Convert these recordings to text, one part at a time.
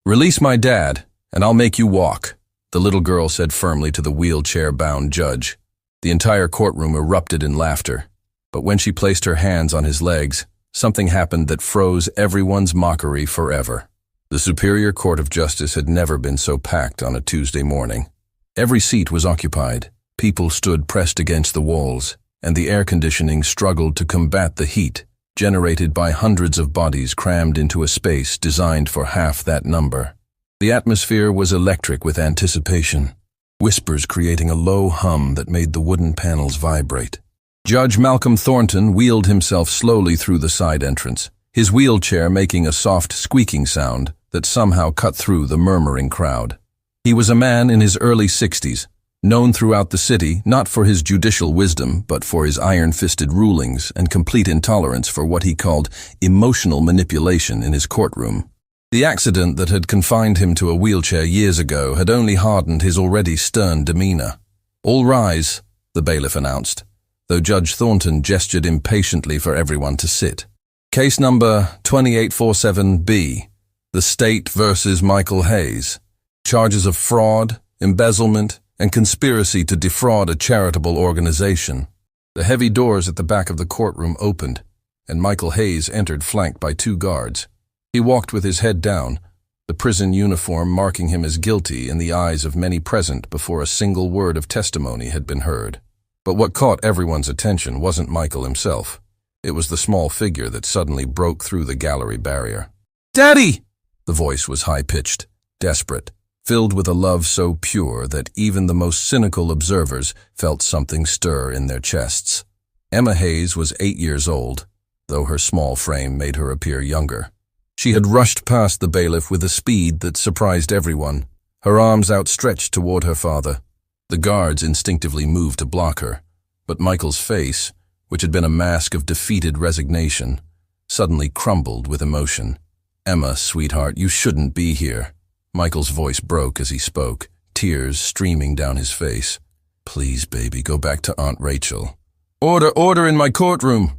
"Release my dad, and I'll make you walk," the little girl said firmly to the wheelchair-bound judge. The entire courtroom erupted in laughter, but when she placed her hands on his legs, something happened that froze everyone's mockery forever. The Superior Court of Justice had never been so packed on a Tuesday morning. Every seat was occupied, people stood pressed against the walls, and the air conditioning struggled to combat the heat generated by hundreds of bodies crammed into a space designed for half that number. The atmosphere was electric with anticipation, whispers creating a low hum that made the wooden panels vibrate. Judge Malcolm Thornton wheeled himself slowly through the side entrance, his wheelchair making a soft squeaking sound that somehow cut through the murmuring crowd. He was a man in his early 60s, known throughout the city not for his judicial wisdom but for his iron-fisted rulings and complete intolerance for what he called emotional manipulation in his courtroom. The accident that had confined him to a wheelchair years ago had only hardened his already stern demeanor. "All rise," the bailiff announced, though Judge Thornton gestured impatiently for everyone to sit. "Case number 2847B, the State versus Michael Hayes. Charges of fraud, embezzlement, and conspiracy to defraud a charitable organization." The heavy doors at the back of the courtroom opened, and Michael Hayes entered flanked by 2 guards. He walked with his head down, the prison uniform marking him as guilty in the eyes of many present before a single word of testimony had been heard. But what caught everyone's attention wasn't Michael himself. It was the small figure that suddenly broke through the gallery barrier. "Daddy!" The voice was high-pitched, desperate, filled with a love so pure that even the most cynical observers felt something stir in their chests. Emma Hayes was 8 years old, though her small frame made her appear younger. She had rushed past the bailiff with a speed that surprised everyone, her arms outstretched toward her father. The guards instinctively moved to block her, but Michael's face, which had been a mask of defeated resignation, suddenly crumbled with emotion. "Emma, sweetheart, you shouldn't be here." Michael's voice broke as he spoke, tears streaming down his face. "Please, baby, go back to Aunt Rachel." Order in my courtroom!"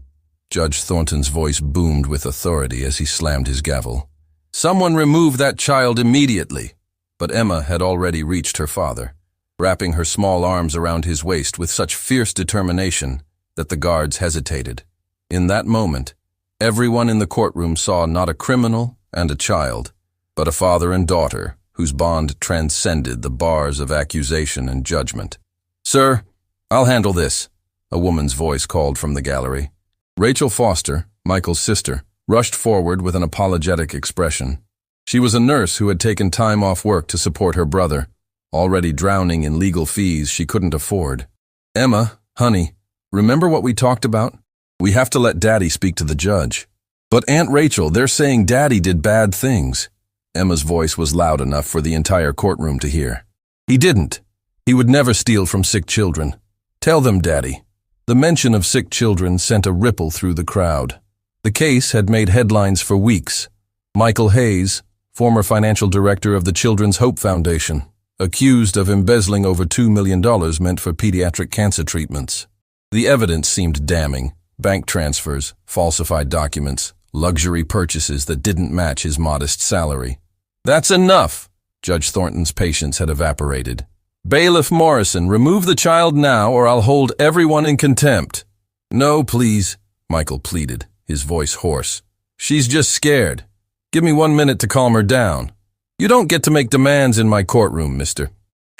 Judge Thornton's voice boomed with authority as he slammed his gavel. "Someone remove that child immediately." But Emma had already reached her father, wrapping her small arms around his waist with such fierce determination that the guards hesitated. In that moment, everyone in the courtroom saw not a criminal and a child, but a father and daughter whose bond transcended the bars of accusation and judgment. "Sir, I'll handle this," a woman's voice called from the gallery. Rachel Foster, Michael's sister, rushed forward with an apologetic expression. She was a nurse who had taken time off work to support her brother, already drowning in legal fees she couldn't afford. "Emma, honey, remember what we talked about? We have to let Daddy speak to the judge." "But Aunt Rachel, they're saying Daddy did bad things." Emma's voice was loud enough for the entire courtroom to hear. "He didn't. He would never steal from sick children. Tell them, Daddy." The mention of sick children sent a ripple through the crowd. The case had made headlines for weeks. Michael Hayes, former financial director of the Children's Hope Foundation, accused of embezzling over $2 million meant for pediatric cancer treatments. The evidence seemed damning: bank transfers, falsified documents, luxury purchases that didn't match his modest salary. "That's enough!" Judge Thornton's patience had evaporated. "Bailiff Morrison, remove the child now or I'll hold everyone in contempt." "No, please," Michael pleaded, his voice hoarse. "She's just scared. Give me 1 minute to calm her down." "You don't get to make demands in my courtroom, Mr.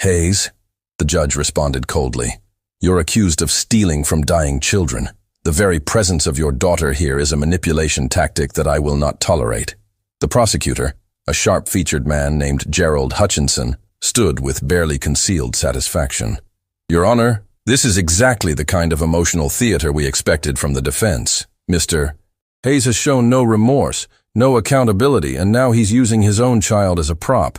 Hayes," the judge responded coldly. "You're accused of stealing from dying children. The very presence of your daughter here is a manipulation tactic that I will not tolerate." The prosecutor, a sharp-featured man named Gerald Hutchinson, stood with barely concealed satisfaction. "Your Honor, this is exactly the kind of emotional theater we expected from the defense. Mr. Hayes has shown no remorse, no accountability, and now he's using his own child as a prop."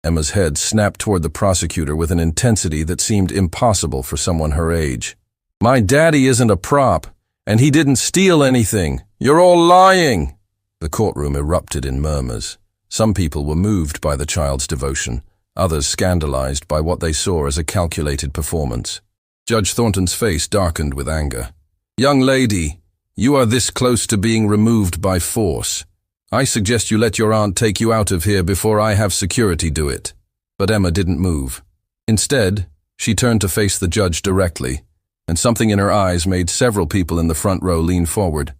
Emma's head snapped toward the prosecutor with an intensity that seemed impossible for someone her age. "My daddy isn't a prop, and he didn't steal anything. You're all lying!" The courtroom erupted in murmurs. Some people were moved by the child's devotion, others scandalized by what they saw as a calculated performance. Judge Thornton's face darkened with anger. "Young lady, you are this close to being removed by force. I suggest you let your aunt take you out of here before I have security do it." But Emma didn't move. Instead, she turned to face the judge directly, and something in her eyes made several people in the front row lean forward.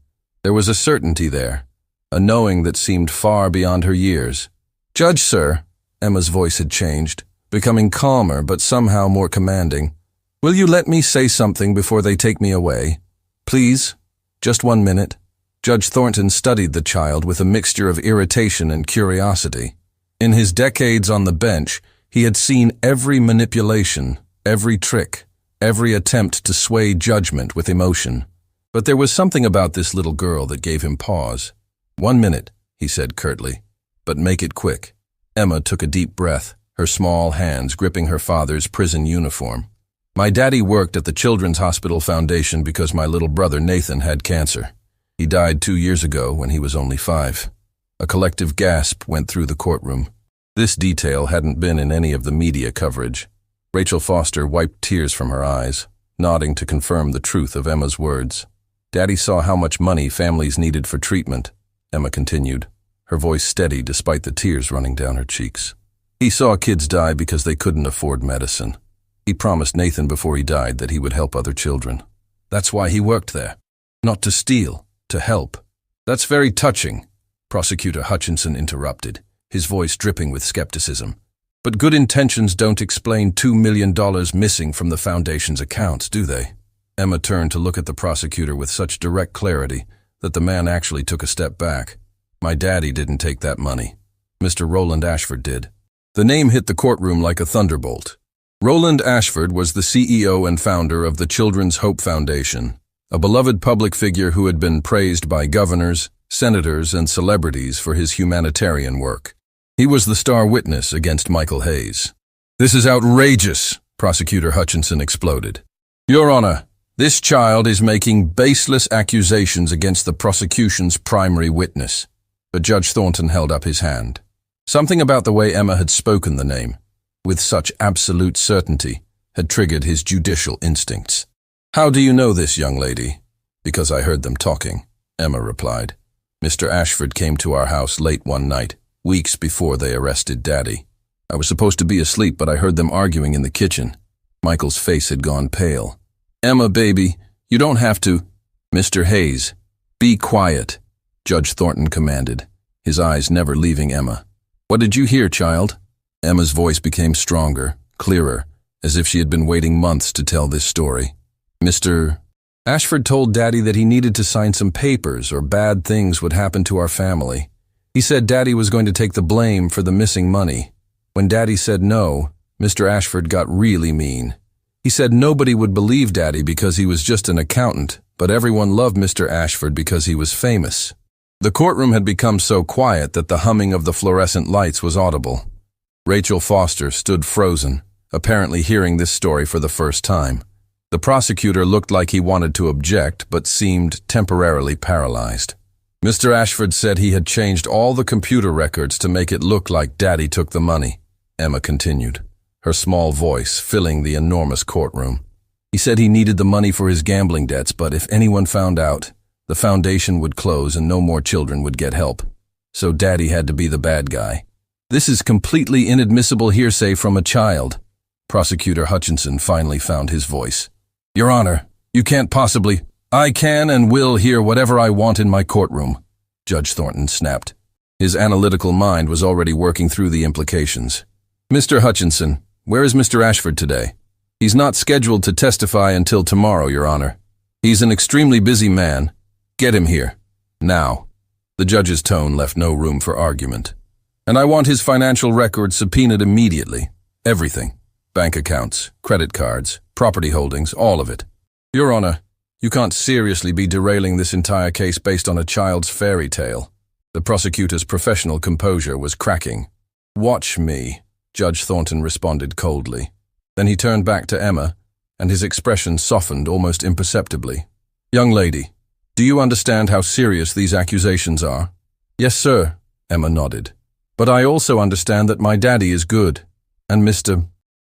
There was a certainty there, a knowing that seemed far beyond her years. "Judge, sir," Emma's voice had changed, becoming calmer but somehow more commanding. "Will you let me say something before they take me away? Please, just 1 minute." Judge Thornton studied the child with a mixture of irritation and curiosity. In his decades on the bench, he had seen every manipulation, every trick, every attempt to sway judgment with emotion. But there was something about this little girl that gave him pause. "1 minute," he said curtly, "but make it quick." Emma took a deep breath, her small hands gripping her father's prison uniform. "My daddy worked at the Children's Hospital Foundation because my little brother Nathan had cancer. He died 2 years ago when he was only 5. A collective gasp went through the courtroom. This detail hadn't been in any of the media coverage. Rachel Foster wiped tears from her eyes, nodding to confirm the truth of Emma's words. "Daddy saw how much money families needed for treatment," Emma continued, her voice steady despite the tears running down her cheeks. "He saw kids die because they couldn't afford medicine. He promised Nathan before he died that he would help other children. That's why he worked there. Not to steal, to help." "That's very touching," Prosecutor Hutchinson interrupted, his voice dripping with skepticism. "But good intentions don't explain $2 million missing from the foundation's accounts, do they?" Emma turned to look at the prosecutor with such direct clarity that the man actually took a step back. "My daddy didn't take that money. Mr. Roland Ashford did." The name hit the courtroom like a thunderbolt. Roland Ashford was the CEO and founder of the Children's Hope Foundation, a beloved public figure who had been praised by governors, senators, and celebrities for his humanitarian work. He was the star witness against Michael Hayes. "This is outrageous," Prosecutor Hutchinson exploded. "Your Honor, this child is making baseless accusations against the prosecution's primary witness." But Judge Thornton held up his hand. Something about the way Emma had spoken the name, with such absolute certainty, had triggered his judicial instincts. "How do you know this, young lady?" "Because I heard them talking," Emma replied. "Mr. Ashford came to our house late one night, weeks before they arrested Daddy. I was supposed to be asleep, but I heard them arguing in the kitchen." Michael's face had gone pale. "Emma, baby, you don't have to—" "Mr. Hayes, be quiet," Judge Thornton commanded, his eyes never leaving Emma. "What did you hear, child?" Emma's voice became stronger, clearer, as if she had been waiting months to tell this story. "Mr. Ashford told Daddy that he needed to sign some papers or bad things would happen to our family. He said Daddy was going to take the blame for the missing money. When Daddy said no, Mr. Ashford got really mean. He said nobody would believe Daddy because he was just an accountant, but everyone loved Mr. Ashford because he was famous." The courtroom had become so quiet that the humming of the fluorescent lights was audible. Rachel Foster stood frozen, apparently hearing this story for the first time. The prosecutor looked like he wanted to object, but seemed temporarily paralyzed. "Mr. Ashford said he had changed all the computer records to make it look like Daddy took the money," Emma continued, her small voice filling the enormous courtroom. "He said he needed the money for his gambling debts, but if anyone found out, the foundation would close and no more children would get help. So Daddy had to be the bad guy. This is completely inadmissible hearsay from a child." Prosecutor Hutchinson finally found his voice. "Your Honor, you can't possibly—" "I can and will hear whatever I want in my courtroom," Judge Thornton snapped. His analytical mind was already working through the implications. "Mr. Hutchinson, where is Mr. Ashford today?" "He's not scheduled to testify until tomorrow, Your Honor. He's an extremely busy man. Get him here. Now." The judge's tone left no room for argument. "And I want his financial records subpoenaed immediately. Everything. Bank accounts, credit cards, property holdings, all of it." "Your Honor, you can't seriously be derailing this entire case based on a child's fairy tale." The prosecutor's professional composure was cracking. "Watch me," Judge Thornton responded coldly. Then he turned back to Emma, and his expression softened almost imperceptibly. "Young lady, do you understand how serious these accusations are?" "Yes, sir," Emma nodded. "But I also understand that my daddy is good, and Mr.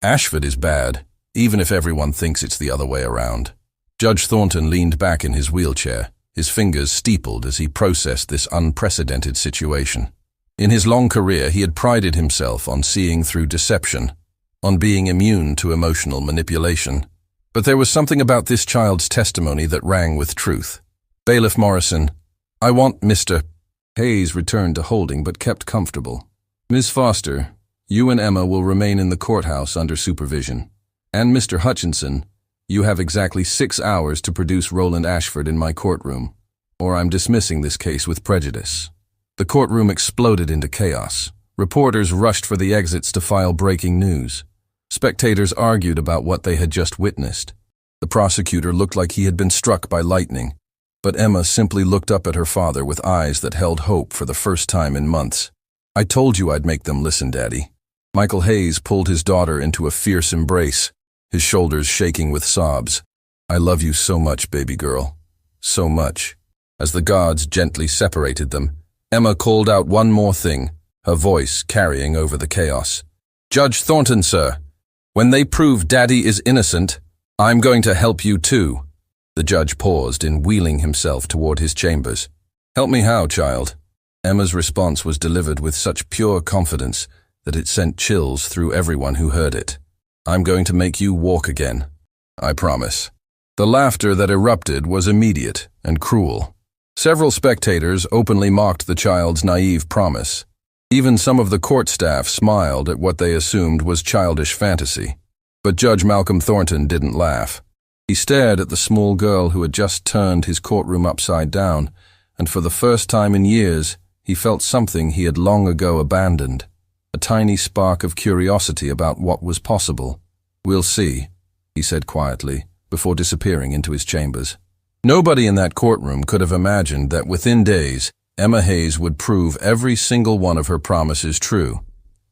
Ashford is bad, even if everyone thinks it's the other way around." Judge Thornton leaned back in his wheelchair, his fingers steepled as he processed this unprecedented situation. In his long career, he had prided himself on seeing through deception, on being immune to emotional manipulation. But there was something about this child's testimony that rang with truth. "Bailiff Morrison, I want Mr." Hayes returned to holding but kept comfortable. "Ms. Foster, you and Emma will remain in the courthouse under supervision. And Mr. Hutchinson, you have exactly 6 hours to produce Roland Ashford in my courtroom, or I'm dismissing this case with prejudice." The courtroom exploded into chaos. Reporters rushed for the exits to file breaking news. Spectators argued about what they had just witnessed. The prosecutor looked like he had been struck by lightning, but Emma simply looked up at her father with eyes that held hope for the first time in months. "I told you I'd make them listen, Daddy." Michael Hayes pulled his daughter into a fierce embrace, his shoulders shaking with sobs. "I love you so much, baby girl. So much." As the gods gently separated them, Emma called out one more thing, her voice carrying over the chaos. "Judge Thornton, sir, when they prove Daddy is innocent, I'm going to help you too." The judge paused in wheeling himself toward his chambers. "Help me how, child?" Emma's response was delivered with such pure confidence that it sent chills through everyone who heard it. "I'm going to make you walk again. I promise." The laughter that erupted was immediate and cruel. Several spectators openly mocked the child's naive promise. Even some of the court staff smiled at what they assumed was childish fantasy. But Judge Malcolm Thornton didn't laugh. He stared at the small girl who had just turned his courtroom upside down, and for the first time in years, he felt something he had long ago abandoned. A tiny spark of curiosity about what was possible. "We'll see," he said quietly, before disappearing into his chambers. Nobody in that courtroom could have imagined that within days, Emma Hayes would prove every single one of her promises true,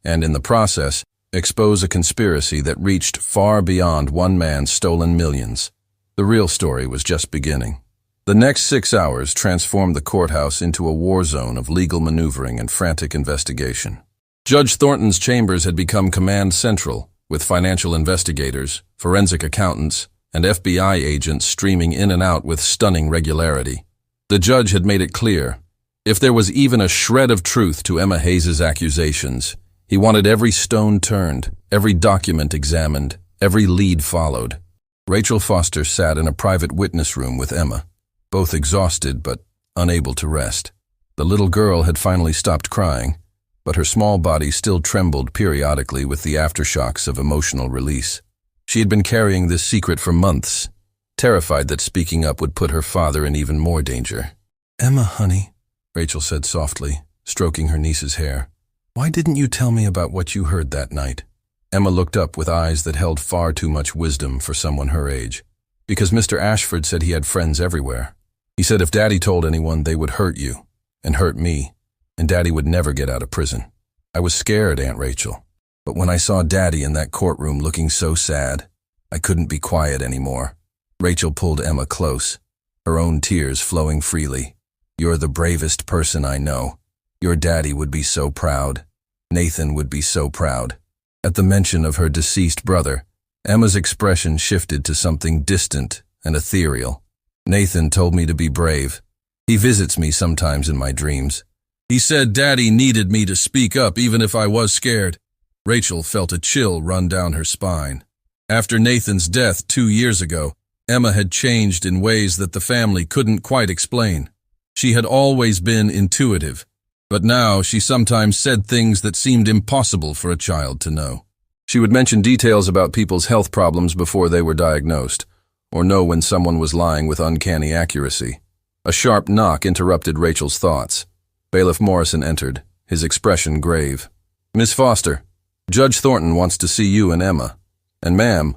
and in the process, expose a conspiracy that reached far beyond one man's stolen millions. The real story was just beginning. The next 6 hours transformed the courthouse into a war zone of legal maneuvering and frantic investigation. Judge Thornton's chambers had become command central, with financial investigators, forensic accountants, and FBI agents streaming in and out with stunning regularity. The judge had made it clear, if there was even a shred of truth to Emma Hayes' accusations, he wanted every stone turned, every document examined, every lead followed. Rachel Foster sat in a private witness room with Emma, both exhausted but unable to rest. The little girl had finally stopped crying, but her small body still trembled periodically with the aftershocks of emotional release. She had been carrying this secret for months, terrified that speaking up would put her father in even more danger. "Emma, honey," Rachel said softly, stroking her niece's hair, "why didn't you tell me about what you heard that night?" Emma looked up with eyes that held far too much wisdom for someone her age. "Because Mr. Ashford said he had friends everywhere. He said if Daddy told anyone, they would hurt you, and hurt me, and Daddy would never get out of prison. I was scared, Aunt Rachel. But when I saw Daddy in that courtroom looking so sad, I couldn't be quiet anymore." Rachel pulled Emma close, her own tears flowing freely. "You're the bravest person I know. Your Daddy would be so proud. Nathan would be so proud." At the mention of her deceased brother, Emma's expression shifted to something distant and ethereal. "Nathan told me to be brave. He visits me sometimes in my dreams. He said Daddy needed me to speak up even if I was scared." Rachel felt a chill run down her spine. After Nathan's death 2 years ago, Emma had changed in ways that the family couldn't quite explain. She had always been intuitive, but now she sometimes said things that seemed impossible for a child to know. She would mention details about people's health problems before they were diagnosed, or know when someone was lying with uncanny accuracy. A sharp knock interrupted Rachel's thoughts. Bailiff Morrison entered, his expression grave. "Miss Foster, Judge Thornton wants to see you and Emma. And ma'am,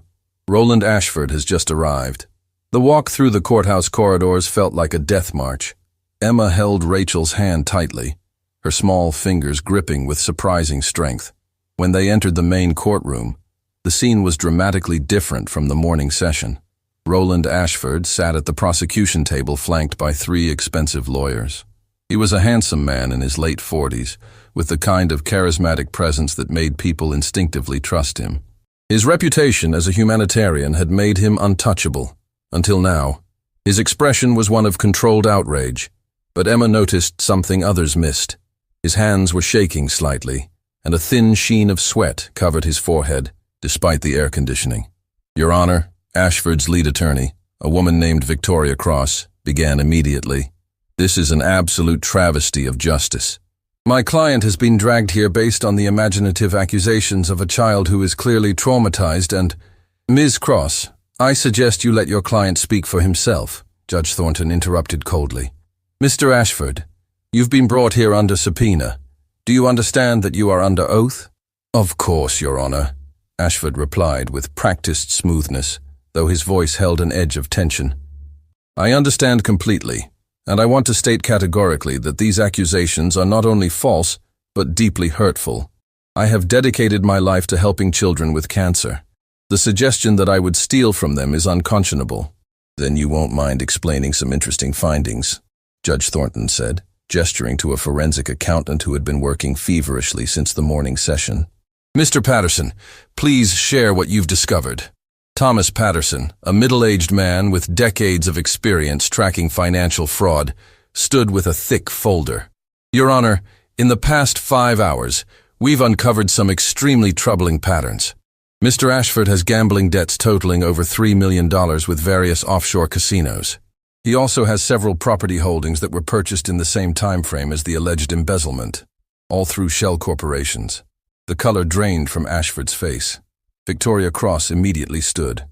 Roland Ashford has just arrived." The walk through the courthouse corridors felt like a death march. Emma held Rachel's hand tightly, her small fingers gripping with surprising strength. When they entered the main courtroom, the scene was dramatically different from the morning session. Roland Ashford sat at the prosecution table flanked by 3 expensive lawyers. He was a handsome man in his late 40s, with the kind of charismatic presence that made people instinctively trust him. His reputation as a humanitarian had made him untouchable, until now. His expression was one of controlled outrage, but Emma noticed something others missed. His hands were shaking slightly, and a thin sheen of sweat covered his forehead, despite the air conditioning. "Your Honor," Ashford's lead attorney, a woman named Victoria Cross, began immediately. "This is an absolute travesty of justice. My client has been dragged here based on the imaginative accusations of a child who is clearly traumatized and—" "Ms. Cross, I suggest you let your client speak for himself," Judge Thornton interrupted coldly. "Mr. Ashford, you've been brought here under subpoena. Do you understand that you are under oath?" "Of course, Your Honor," Ashford replied with practiced smoothness, though his voice held an edge of tension. "I understand completely, and I want to state categorically that these accusations are not only false, but deeply hurtful. I have dedicated my life to helping children with cancer. The suggestion that I would steal from them is unconscionable." "Then you won't mind explaining some interesting findings," Judge Thornton said, gesturing to a forensic accountant who had been working feverishly since the morning session. "Mr. Patterson, please share what you've discovered." Thomas Patterson, a middle-aged man with decades of experience tracking financial fraud, stood with a thick folder. "Your Honor, in the past 5 hours, we've uncovered some extremely troubling patterns. Mr. Ashford has gambling debts totaling over $3 million with various offshore casinos. He also has several property holdings that were purchased in the same time frame as the alleged embezzlement, all through shell corporations." The color drained from Ashford's face. Victoria Cross immediately stood.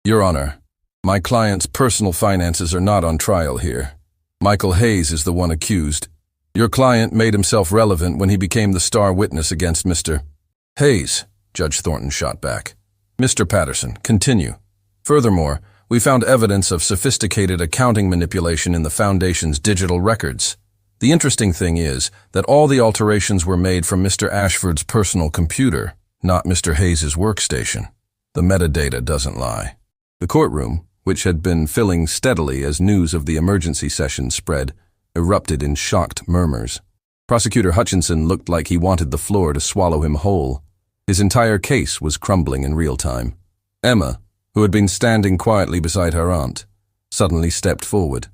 "Your Honor, my client's personal finances are not on trial here. Michael Hayes is the one accused. Your client made himself relevant when he became the star witness against Mr. Hayes," Judge Thornton shot back. "Mr. Patterson, continue. Furthermore, we found evidence of sophisticated accounting manipulation in the Foundation's digital records. The interesting thing is that all the alterations were made from Mr. Ashford's personal computer, not Mr. Hayes' workstation. The metadata doesn't lie." The courtroom, which had been filling steadily as news of the emergency session spread, erupted in shocked murmurs. Prosecutor Hutchinson looked like he wanted the floor to swallow him whole. His entire case was crumbling in real time. Emma, who had been standing quietly beside her aunt, suddenly stepped forward.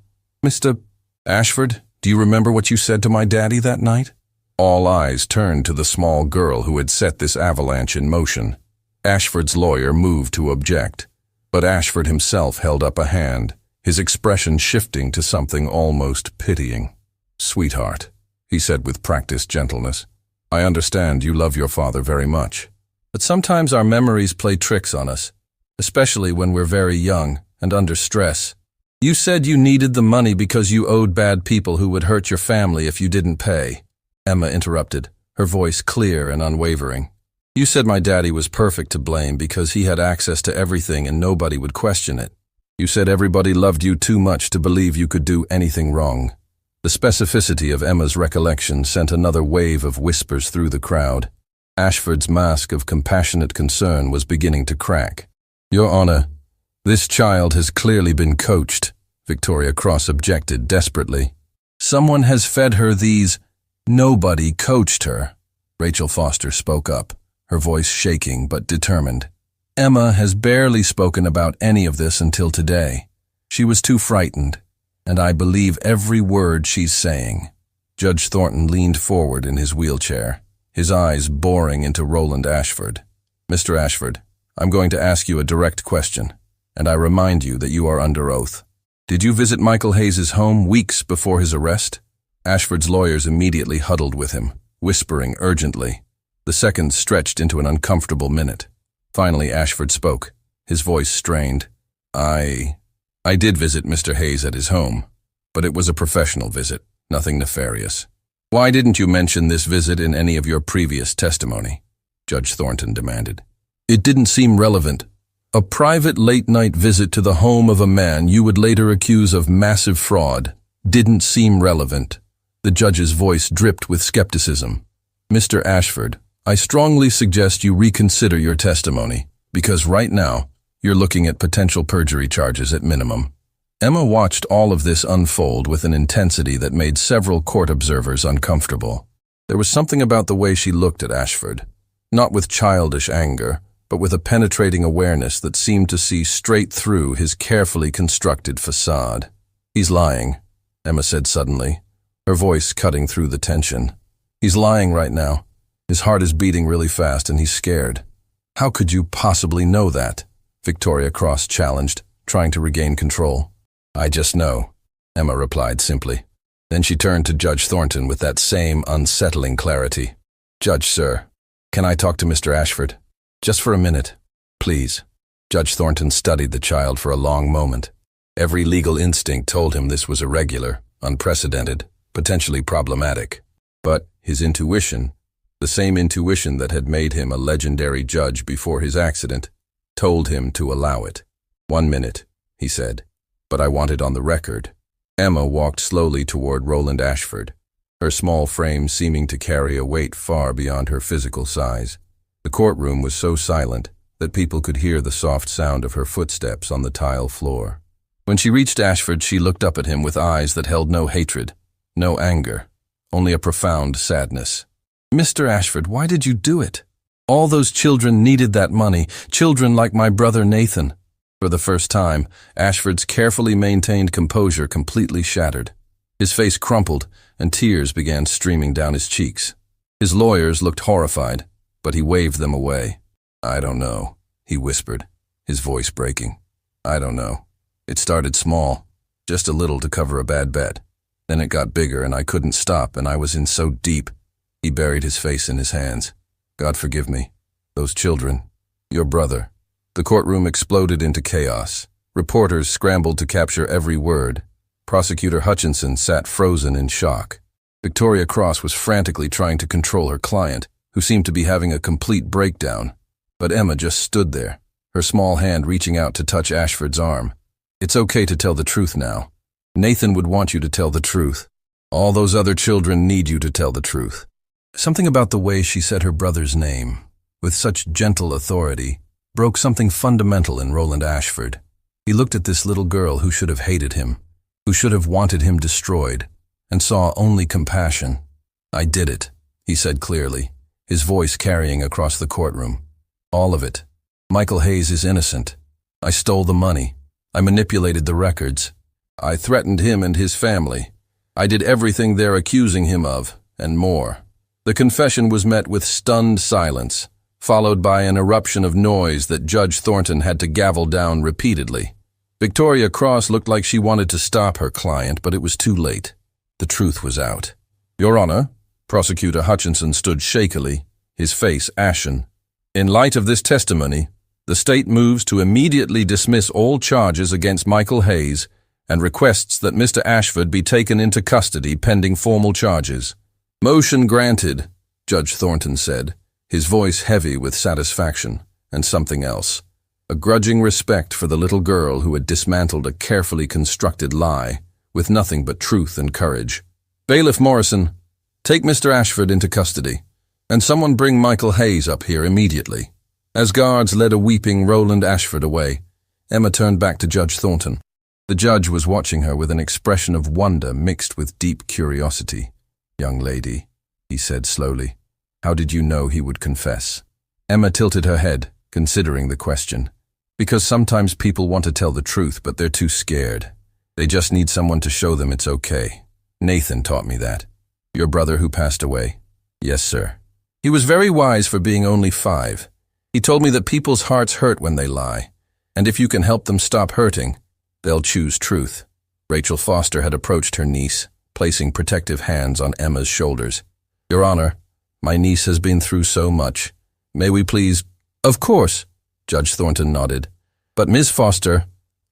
"Mr. Ashford, do you remember what you said to my daddy that night?" All eyes turned to the small girl who had set this avalanche in motion. Ashford's lawyer moved to object, but Ashford himself held up a hand, his expression shifting to something almost pitying. "Sweetheart," he said with practiced gentleness, "I understand you love your father very much, but sometimes our memories play tricks on us, especially when we're very young and under stress. You said you needed the money because you owed bad people who would hurt your family if you didn't pay." Emma interrupted, her voice clear and unwavering. "You said my daddy was perfect to blame because he had access to everything and nobody would question it. You said everybody loved you too much to believe you could do anything wrong." The specificity of Emma's recollection sent another wave of whispers through the crowd. Ashford's mask of compassionate concern was beginning to crack. "Your Honor, this child has clearly been coached," Victoria Cross objected desperately. "Someone has fed her these—" "Nobody coached her," Rachel Foster spoke up, her voice shaking but determined. "Emma has barely spoken about any of this until today. She was too frightened, and I believe every word she's saying." Judge Thornton leaned forward in his wheelchair, his eyes boring into Roland Ashford. "Mr. Ashford, I'm going to ask you a direct question, and I remind you that you are under oath. Did you visit Michael Hayes' home weeks before his arrest?" Ashford's lawyers immediately huddled with him, whispering urgently. The seconds stretched into an uncomfortable minute. Finally, Ashford spoke, his voice strained. I did visit Mr. Hayes at his home, but it was a professional visit, nothing nefarious." "Why didn't you mention this visit in any of your previous testimony?" Judge Thornton demanded. "It didn't seem relevant. A private late-night visit to the home of a man you would later accuse of massive fraud didn't seem relevant." The judge's voice dripped with skepticism. "Mr. Ashford, I strongly suggest you reconsider your testimony, because right now, you're looking at potential perjury charges at minimum." Emma watched all of this unfold with an intensity that made several court observers uncomfortable. There was something about the way she looked at Ashford, not with childish anger, but with a penetrating awareness that seemed to see straight through his carefully constructed facade. "He's lying," Emma said suddenly, her voice cutting through the tension. "He's lying right now. His heart is beating really fast and he's scared." "How could you possibly know that?" Victoria Cross challenged, trying to regain control. "I just know," Emma replied simply. Then she turned to Judge Thornton with that same unsettling clarity. "Judge, sir, can I talk to Mr. Ashford? Just for a minute, please." Judge Thornton studied the child for a long moment. Every legal instinct told him this was irregular, unprecedented, potentially problematic. But his intuition, the same intuition that had made him a legendary judge before his accident, told him to allow it. "1 minute," he said, "but I want it on the record." Emma walked slowly toward Roland Ashford, her small frame seeming to carry a weight far beyond her physical size. The courtroom was so silent that people could hear the soft sound of her footsteps on the tile floor. When she reached Ashford, she looked up at him with eyes that held no hatred, no anger, only a profound sadness. "Mr. Ashford, why did you do it? All those children needed that money, children like my brother Nathan." For the first time, Ashford's carefully maintained composure completely shattered. His face crumpled, and tears began streaming down his cheeks. His lawyers looked horrified, but he waved them away. "I don't know," he whispered, his voice breaking. "I don't know. It started small, just a little to cover a bad bet. Then it got bigger and I couldn't stop and I was in so deep." He buried his face in his hands. "God forgive me. Those children. Your brother." The courtroom exploded into chaos. Reporters scrambled to capture every word. Prosecutor Hutchinson sat frozen in shock. Victoria Cross was frantically trying to control her client, who seemed to be having a complete breakdown. But Emma just stood there, her small hand reaching out to touch Ashford's arm. "It's okay to tell the truth now. Nathan would want you to tell the truth. All those other children need you to tell the truth." Something about the way she said her brother's name, with such gentle authority, broke something fundamental in Roland Ashford. He looked at this little girl who should have hated him, who should have wanted him destroyed, and saw only compassion. "I did it," he said clearly, his voice carrying across the courtroom. "All of it. Michael Hayes is innocent. I stole the money. I manipulated the records. I threatened him and his family. I did everything they're accusing him of, and more." The confession was met with stunned silence, followed by an eruption of noise that Judge Thornton had to gavel down repeatedly. Victoria Cross looked like she wanted to stop her client, but it was too late. The truth was out. "Your Honor," Prosecutor Hutchinson stood shakily, his face ashen. "In light of this testimony, the state moves to immediately dismiss all charges against Michael Hayes and requests that Mr. Ashford be taken into custody pending formal charges." "Motion granted," Judge Thornton said, his voice heavy with satisfaction and something else, a grudging respect for the little girl who had dismantled a carefully constructed lie with nothing but truth and courage. "Bailiff Morrison, take Mr. Ashford into custody, and someone bring Michael Hayes up here immediately." As guards led a weeping Roland Ashford away, Emma turned back to Judge Thornton. The judge was watching her with an expression of wonder mixed with deep curiosity. "Young lady," he said slowly, "how did you know he would confess?" Emma tilted her head, considering the question. "Because sometimes people want to tell the truth, but they're too scared. They just need someone to show them it's okay. Nathan taught me that." "Your brother who passed away?" "Yes, sir. He was very wise for being only 5. He told me that people's hearts hurt when they lie, and if you can help them stop hurting, they'll choose truth." Rachel Foster had approached her niece, placing protective hands on Emma's shoulders. "Your Honor, my niece has been through so much. May we please—" "Of course," Judge Thornton nodded. "But Ms. Foster,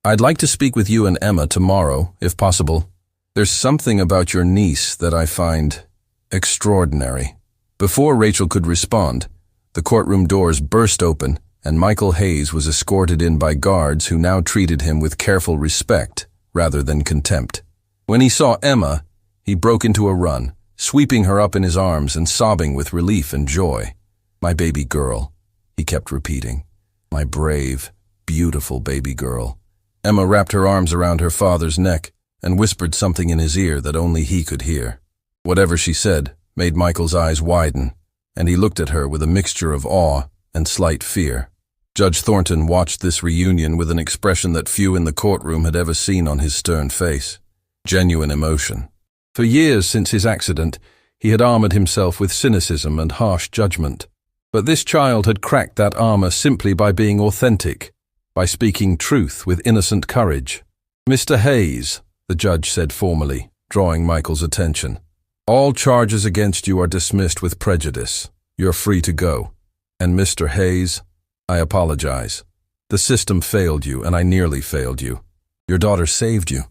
I'd like to speak with you and Emma tomorrow, if possible. There's something about your niece that I find extraordinary." Before Rachel could respond, the courtroom doors burst open and Michael Hayes was escorted in by guards who now treated him with careful respect rather than contempt. When he saw Emma, he broke into a run, sweeping her up in his arms and sobbing with relief and joy. "My baby girl," he kept repeating. "My brave, beautiful baby girl." Emma wrapped her arms around her father's neck and whispered something in his ear that only he could hear. Whatever she said made Michael's eyes widen, and he looked at her with a mixture of awe and slight fear. Judge Thornton watched this reunion with an expression that few in the courtroom had ever seen on his stern face. genuine emotion. For years since his accident, he had armored himself with cynicism and harsh judgment. But this child had cracked that armor simply by being authentic, by speaking truth with innocent courage. "Mr. Hayes," the judge said formally, drawing Michael's attention, "all charges against you are dismissed with prejudice. You're free to go. And Mr. Hayes, I apologize. The system failed you, and I nearly failed you. Your daughter saved you.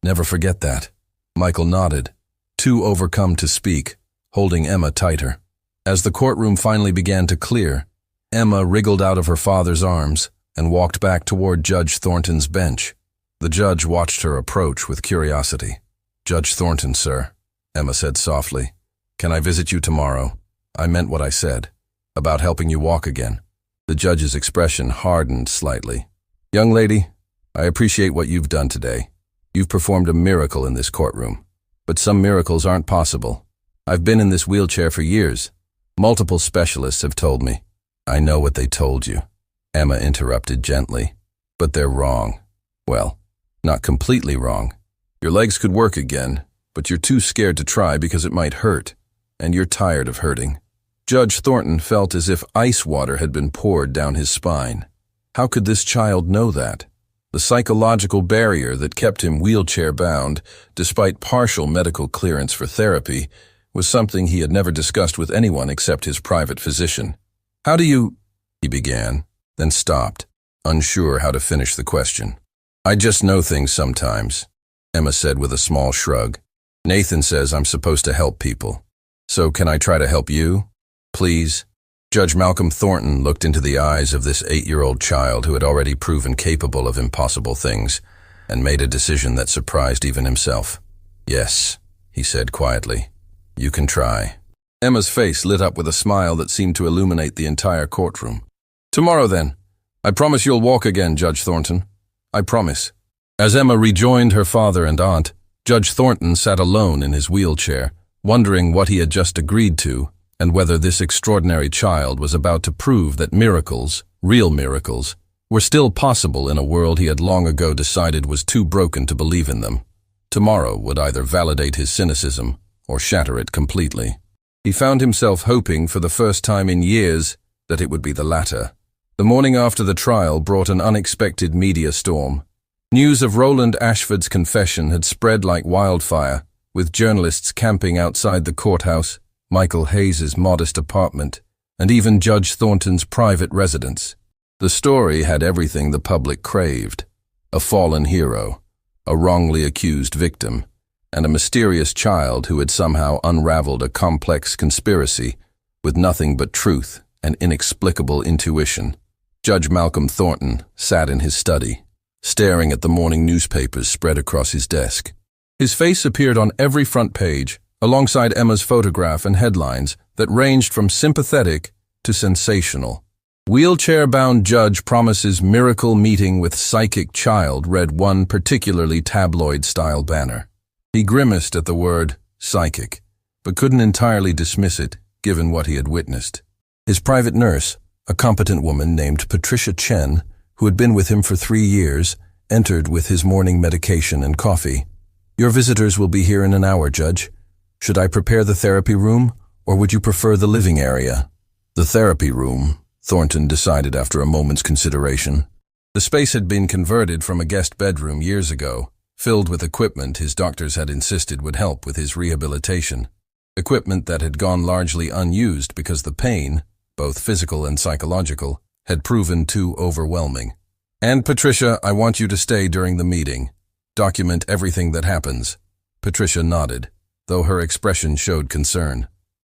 Never forget that." Michael nodded, too overcome to speak, holding Emma tighter. As the courtroom finally began to clear, Emma wriggled out of her father's arms and walked back toward Judge Thornton's bench. The judge watched her approach with curiosity. "Judge Thornton, sir," Emma said softly, "can I visit you tomorrow? I meant what I said, about helping you walk again." The judge's expression hardened slightly. "Young lady, I appreciate what you've done today. You've performed a miracle in this courtroom. But some miracles aren't possible. I've been in this wheelchair for years. Multiple specialists have told me." "I know what they told you," Emma interrupted gently. "But they're wrong. Well, not completely wrong. Your legs could work again, but you're too scared to try because it might hurt, and you're tired of hurting." Judge Thornton felt as if ice water had been poured down his spine. How could this child know that? The psychological barrier that kept him wheelchair-bound, despite partial medical clearance for therapy, was something he had never discussed with anyone except his private physician. "How do you—" he began, then stopped, unsure how to finish the question. "I just know things sometimes," Emma said with a small shrug. "Nathan says I'm supposed to help people. So can I try to help you? Please?" Judge Malcolm Thornton looked into the eyes of this 8-year-old child who had already proven capable of impossible things and made a decision that surprised even himself. "Yes," he said quietly. "You can try." Emma's face lit up with a smile that seemed to illuminate the entire courtroom. "Tomorrow, then. I promise you'll walk again, Judge Thornton. I promise." As Emma rejoined her father and aunt, Judge Thornton sat alone in his wheelchair, wondering what he had just agreed to and whether this extraordinary child was about to prove that miracles, real miracles, were still possible in a world he had long ago decided was too broken to believe in them. Tomorrow would either validate his cynicism or shatter it completely. He found himself hoping for the first time in years that it would be the latter. The morning after the trial brought an unexpected media storm. News of Roland Ashford's confession had spread like wildfire, with journalists camping outside the courthouse, Michael Hayes's modest apartment, and even Judge Thornton's private residence. The story had everything the public craved: a fallen hero, a wrongly accused victim, and a mysterious child who had somehow unraveled a complex conspiracy with nothing but truth and inexplicable intuition. Judge Malcolm Thornton sat in his study, staring at the morning newspapers spread across his desk. His face appeared on every front page, alongside Emma's photograph and headlines that ranged from sympathetic to sensational. "Wheelchair-bound judge promises miracle meeting with psychic child," read one particularly tabloid-style banner. He grimaced at the word psychic, but couldn't entirely dismiss it, given what he had witnessed. His private nurse, a competent woman named Patricia Chen, who had been with him for 3 years, entered with his morning medication and coffee. "Your visitors will be here in an hour, Judge. Should I prepare the therapy room, or would you prefer the living area?" The therapy room, Thornton decided after a moment's consideration. The space had been converted from a guest bedroom years ago, filled with equipment his doctors had insisted would help with his rehabilitation. Equipment that had gone largely unused because the pain, both physical and psychological, had proven too overwhelming. "And Patricia, I want you to stay during the meeting. Document everything that happens." Patricia nodded, though her expression showed concern.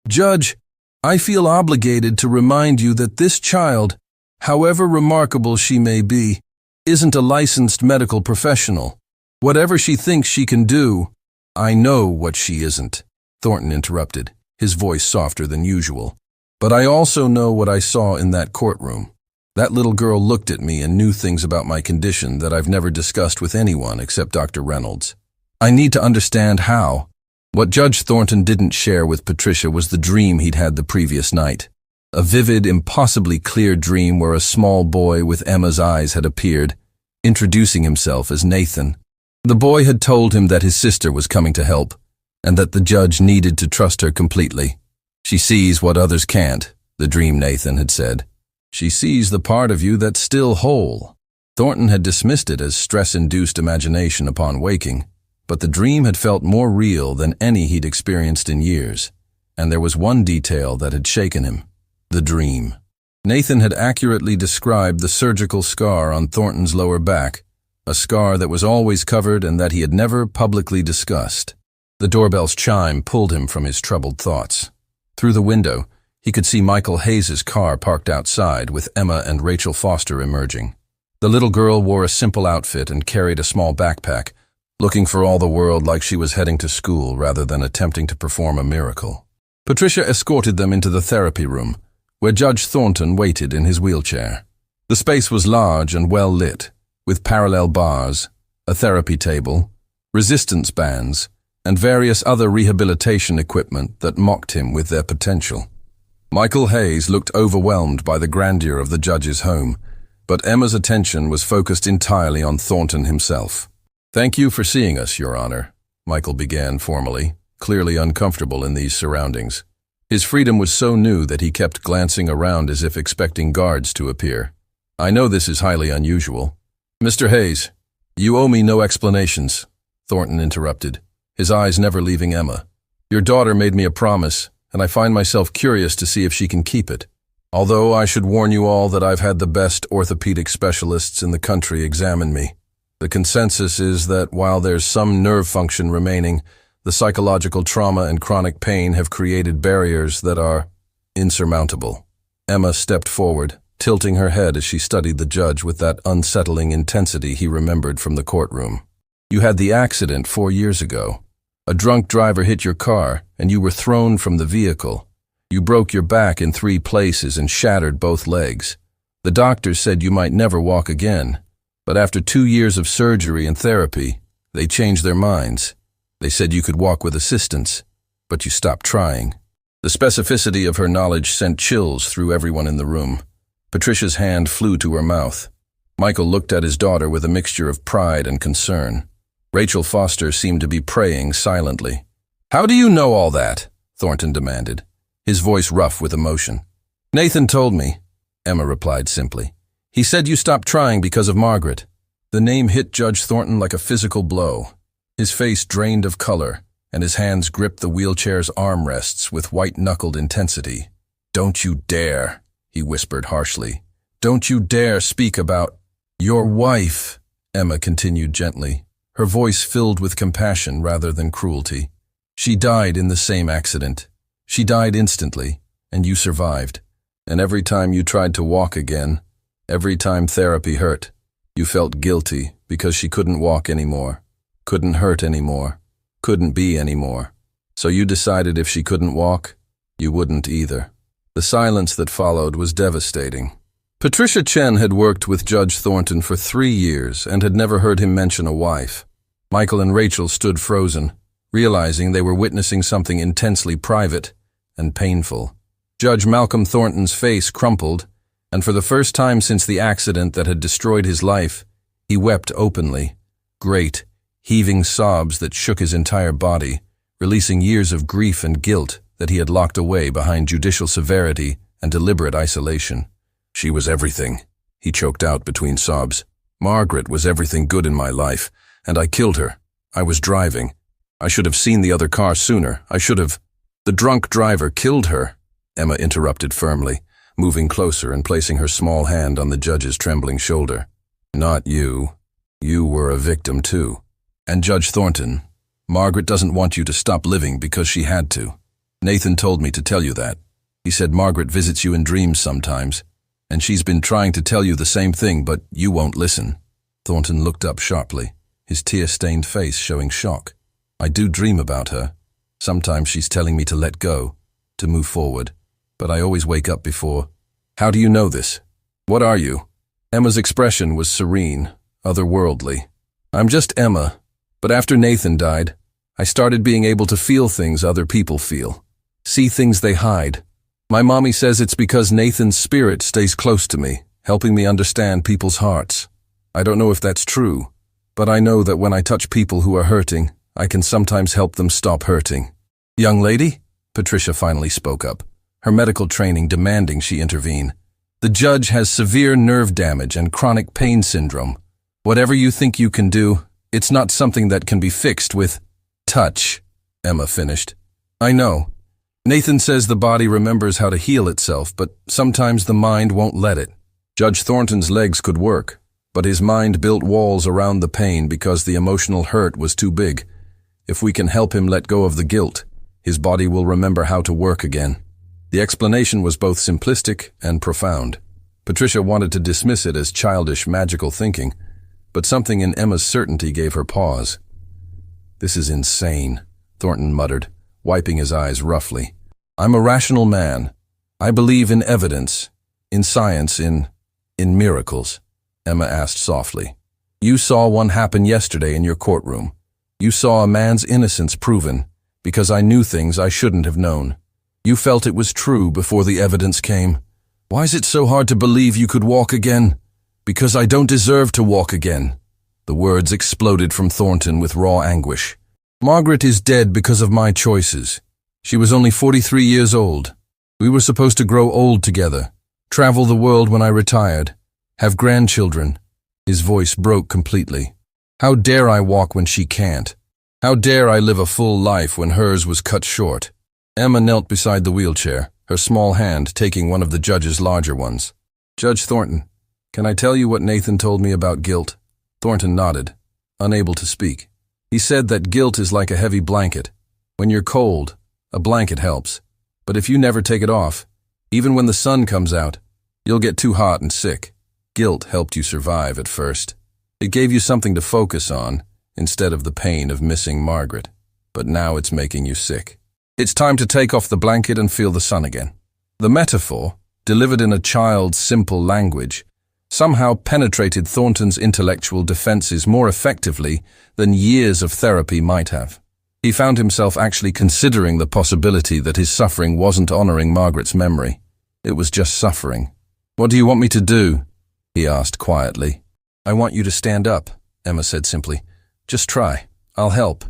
"Judge, I feel obligated to remind you that this child, however remarkable she may be, isn't a licensed medical professional. Whatever she thinks she can do, I know what she isn't," Thornton interrupted, his voice softer than usual. "But I also know what I saw in that courtroom. That little girl looked at me and knew things about my condition that I've never discussed with anyone except Dr. Reynolds. I need to understand how." What Judge Thornton didn't share with Patricia was the dream he'd had the previous night. A vivid, impossibly clear dream where a small boy with Emma's eyes had appeared, introducing himself as Nathan. The boy had told him that his sister was coming to help, and that the judge needed to trust her completely. She sees what others can't, the dream Nathan had said. She sees the part of you that's still whole. Thornton had dismissed it as stress-induced imagination upon waking, but the dream had felt more real than any he'd experienced in years, and there was one detail that had shaken him: the dream. Nathan had accurately described the surgical scar on Thornton's lower back, a scar that was always covered and that he had never publicly discussed. The doorbell's chime pulled him from his troubled thoughts. Through the window, he could see Michael Hayes' car parked outside, with Emma and Rachel Foster emerging. The little girl wore a simple outfit and carried a small backpack, looking for all the world like she was heading to school rather than attempting to perform a miracle. Patricia escorted them into the therapy room, where Judge Thornton waited in his wheelchair. The space was large and well lit, with parallel bars, a therapy table, resistance bands, and various other rehabilitation equipment that mocked him with their potential. Michael Hayes looked overwhelmed by the grandeur of the judge's home, but Emma's attention was focused entirely on Thornton himself. "Thank you for seeing us, Your Honor," Michael began formally, clearly uncomfortable in these surroundings. His freedom was so new that he kept glancing around as if expecting guards to appear. "I know this is highly unusual." "Mr. Hayes, you owe me no explanations," Thornton interrupted, his eyes never leaving Emma. "Your daughter made me a promise, and I find myself curious to see if she can keep it. Although I should warn you all that I've had the best orthopedic specialists in the country examine me. The consensus is that while there's some nerve function remaining, the psychological trauma and chronic pain have created barriers that are insurmountable." Emma stepped forward, tilting her head as she studied the judge with that unsettling intensity he remembered from the courtroom. "You had the accident 4 years ago. A drunk driver hit your car, and you were thrown from the vehicle. You broke your back in 3 places and shattered both legs. The doctors said you might never walk again, but after 2 years of surgery and therapy, they changed their minds. They said you could walk with assistance, but you stopped trying." The specificity of her knowledge sent chills through everyone in the room. Patricia's hand flew to her mouth. Michael looked at his daughter with a mixture of pride and concern. Rachel Foster seemed to be praying silently. "How do you know all that?" Thornton demanded, his voice rough with emotion. "Nathan told me," Emma replied simply. "He said you stopped trying because of Margaret." The name hit Judge Thornton like a physical blow. His face drained of color, and his hands gripped the wheelchair's armrests with white-knuckled intensity. "Don't you dare," he whispered harshly. "Don't you dare speak about your wife," Emma continued gently, her voice filled with compassion rather than cruelty. "She died in the same accident. She died instantly, and you survived. And every time you tried to walk again, every time therapy hurt, you felt guilty because she couldn't walk anymore, couldn't hurt anymore, couldn't be anymore. So you decided if she couldn't walk, you wouldn't either." The silence that followed was devastating. Patricia Chen had worked with Judge Thornton for 3 years and had never heard him mention a wife. Michael and Rachel stood frozen, realizing they were witnessing something intensely private and painful. Judge Malcolm Thornton's face crumpled, and for the first time since the accident that had destroyed his life, he wept openly, great, heaving sobs that shook his entire body, releasing years of grief and guilt that he had locked away behind judicial severity and deliberate isolation. "She was everything," he choked out between sobs. "Margaret was everything good in my life, and I killed her. I was driving. I should have seen the other car sooner. I should have—" "The drunk driver killed her," Emma interrupted firmly, moving closer and placing her small hand on the judge's trembling shoulder. "Not you. You were a victim too. And Judge Thornton, Margaret doesn't want you to stop living because she had to. Nathan told me to tell you that. He said Margaret visits you in dreams sometimes, and she's been trying to tell you the same thing, but you won't listen." Thornton looked up sharply, his tear-stained face showing shock. "I do dream about her. Sometimes she's telling me to let go, to move forward, but I always wake up before." "How do you know this? What are you?" Emma's expression was serene, otherworldly. "I'm just Emma, but after Nathan died, I started being able to feel things other people feel, see things they hide. My mommy says it's because Nathan's spirit stays close to me, helping me understand people's hearts. I don't know if that's true, but I know that when I touch people who are hurting, I can sometimes help them stop hurting. Young lady, Patricia finally spoke up, her medical training demanding she intervene. The judge has severe nerve damage and chronic pain syndrome. Whatever you think you can do, it's not something that can be fixed with touch, Emma finished. I know. Nathan says the body remembers how to heal itself, but sometimes the mind won't let it. Judge Thornton's legs could work, but his mind built walls around the pain because the emotional hurt was too big. If we can help him let go of the guilt, his body will remember how to work again. The explanation was both simplistic and profound. Patricia wanted to dismiss it as childish, magical thinking, but something in Emma's certainty gave her pause. This is insane, Thornton muttered, wiping his eyes roughly. I'm a rational man. I believe in evidence, in science, in miracles, Emma asked softly. You saw one happen yesterday in your courtroom. You saw a man's innocence proven, because I knew things I shouldn't have known. You felt it was true before the evidence came. Why is it so hard to believe you could walk again? Because I don't deserve to walk again. The words exploded from Thornton with raw anguish. Margaret is dead because of my choices. She was only 43 years old. We were supposed to grow old together, travel the world when I retired, have grandchildren. His voice broke completely. How dare I walk when she can't? How dare I live a full life when hers was cut short? Emma knelt beside the wheelchair, her small hand taking one of the judge's larger ones. Judge Thornton, can I tell you what Nathan told me about guilt? Thornton nodded, unable to speak. He said that guilt is like a heavy blanket. When you're cold, a blanket helps. But if you never take it off, even when the sun comes out, you'll get too hot and sick. Guilt helped you survive at first. It gave you something to focus on, instead of the pain of missing Margaret. But now it's making you sick. It's time to take off the blanket and feel the sun again. The metaphor, delivered in a child's simple language, somehow penetrated Thornton's intellectual defenses more effectively than years of therapy might have. He found himself actually considering the possibility that his suffering wasn't honoring Margaret's memory. It was just suffering. What do you want me to do? He asked quietly. I want you to stand up, Emma said simply. Just try. I'll help.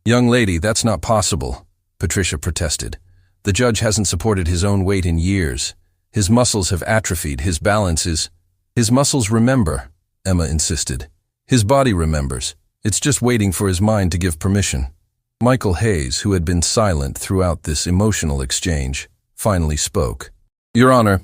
Young lady, that's not possible, Patricia protested. The judge hasn't supported his own weight in years. His muscles have atrophied, his balance is... His muscles remember, Emma insisted. His body remembers. It's just waiting for his mind to give permission. Michael Hayes, who had been silent throughout this emotional exchange, finally spoke. Your Honor,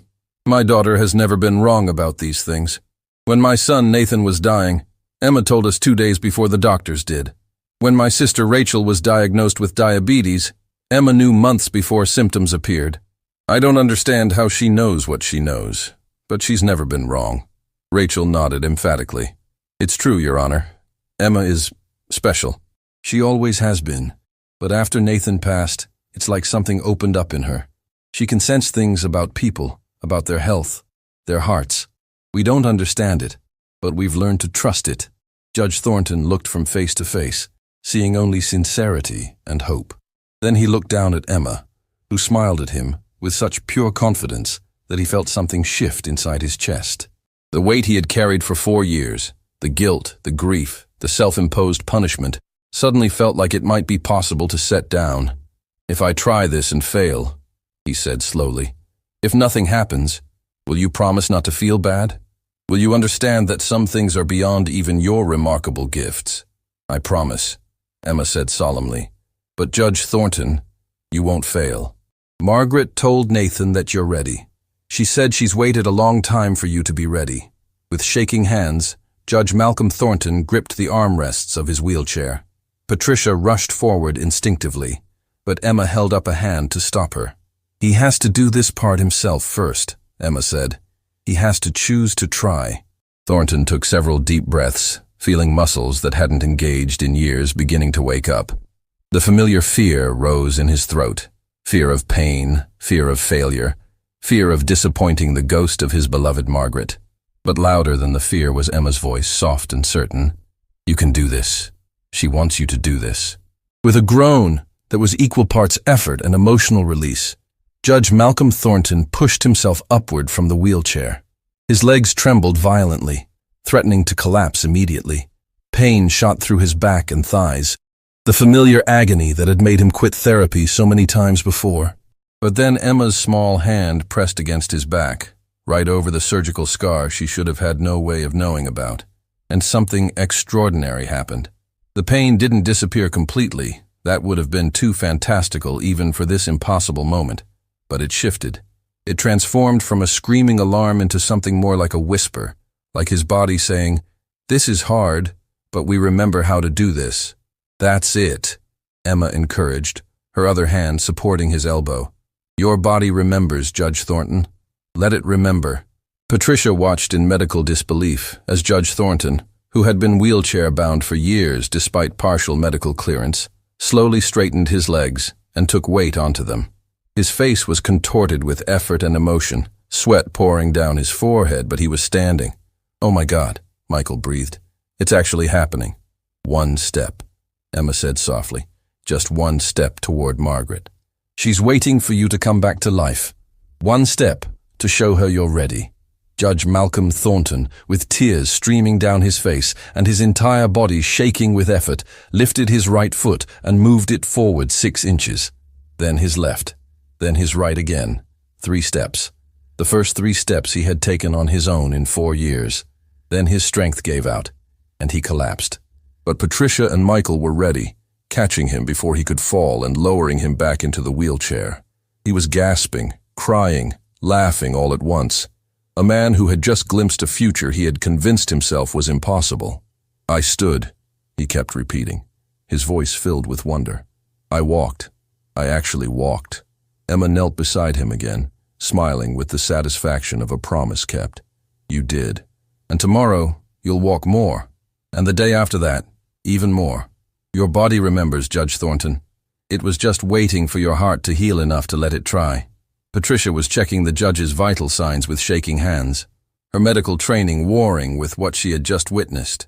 my daughter has never been wrong about these things. When my son Nathan was dying, Emma told us 2 days before the doctors did. When my sister Rachel was diagnosed with diabetes, Emma knew months before symptoms appeared. I don't understand how she knows what she knows, but she's never been wrong. Rachel nodded emphatically. It's true, Your Honor. Emma is special. She always has been. But after Nathan passed, it's like something opened up in her. She can sense things about people, about their health, their hearts. We don't understand it, but we've learned to trust it. Judge Thornton looked from face to face, seeing only sincerity and hope. Then he looked down at Emma, who smiled at him with such pure confidence that he felt something shift inside his chest. The weight he had carried for 4 years, the guilt, the grief, the self-imposed punishment, suddenly felt like it might be possible to set down. If I try this and fail, he said slowly, if nothing happens, will you promise not to feel bad? Will you understand that some things are beyond even your remarkable gifts? I promise, Emma said solemnly. But Judge Thornton, you won't fail. Margaret told Nathan that you're ready. She said she's waited a long time for you to be ready. With shaking hands, Judge Malcolm Thornton gripped the armrests of his wheelchair. Patricia rushed forward instinctively, but Emma held up a hand to stop her. He has to do this part himself first, Emma said. He has to choose to try. Thornton took several deep breaths, feeling muscles that hadn't engaged in years beginning to wake up. The familiar fear rose in his throat. Fear of pain, fear of failure, fear of disappointing the ghost of his beloved Margaret. But louder than the fear was Emma's voice, soft and certain. You can do this. She wants you to do this. With a groan that was equal parts effort and emotional release, Judge Malcolm Thornton pushed himself upward from the wheelchair. His legs trembled violently, threatening to collapse immediately. Pain shot through his back and thighs, the familiar agony that had made him quit therapy so many times before. But then Emma's small hand pressed against his back, right over the surgical scar she should have had no way of knowing about, and something extraordinary happened. The pain didn't disappear completely. That would have been too fantastical even for this impossible moment. But it shifted. It transformed from a screaming alarm into something more like a whisper, like his body saying, "This is hard, but we remember how to do this." "That's it," Emma encouraged, her other hand supporting his elbow. "Your body remembers, Judge Thornton. Let it remember." Patricia watched in medical disbelief as Judge Thornton, who had been wheelchair-bound for years despite partial medical clearance, slowly straightened his legs and took weight onto them. His face was contorted with effort and emotion, sweat pouring down his forehead, but he was standing. "Oh my God," Michael breathed. "It's actually happening." "One step," Emma said softly. "Just one step toward Margaret. She's waiting for you to come back to life. One step to show her you're ready." Judge Malcolm Thornton, with tears streaming down his face and his entire body shaking with effort, lifted his right foot and moved it forward 6 inches. Then his left. Then his right again. 3 steps. The first 3 steps he had taken on his own in 4 years. Then his strength gave out, and he collapsed. But Patricia and Michael were ready, catching him before he could fall and lowering him back into the wheelchair. He was gasping, crying, laughing all at once. A man who had just glimpsed a future he had convinced himself was impossible. "I stood," he kept repeating, his voice filled with wonder. "I walked. I actually walked." Emma knelt beside him again, smiling with the satisfaction of a promise kept. "You did. And tomorrow, you'll walk more. And the day after that, even more. Your body remembers, Judge Thornton. It was just waiting for your heart to heal enough to let it try." Patricia was checking the judge's vital signs with shaking hands, her medical training warring with what she had just witnessed.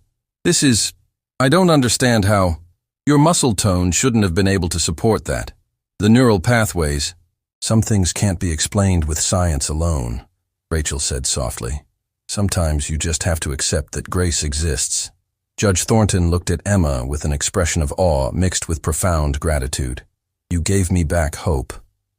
I don't understand how. Your muscle tone shouldn't have been able to support that. The neural pathways. Some things can't be explained with science alone," Rachel said softly. "Sometimes you just have to accept that grace exists." Judge Thornton looked at Emma with an expression of awe mixed with profound gratitude. "You gave me back hope.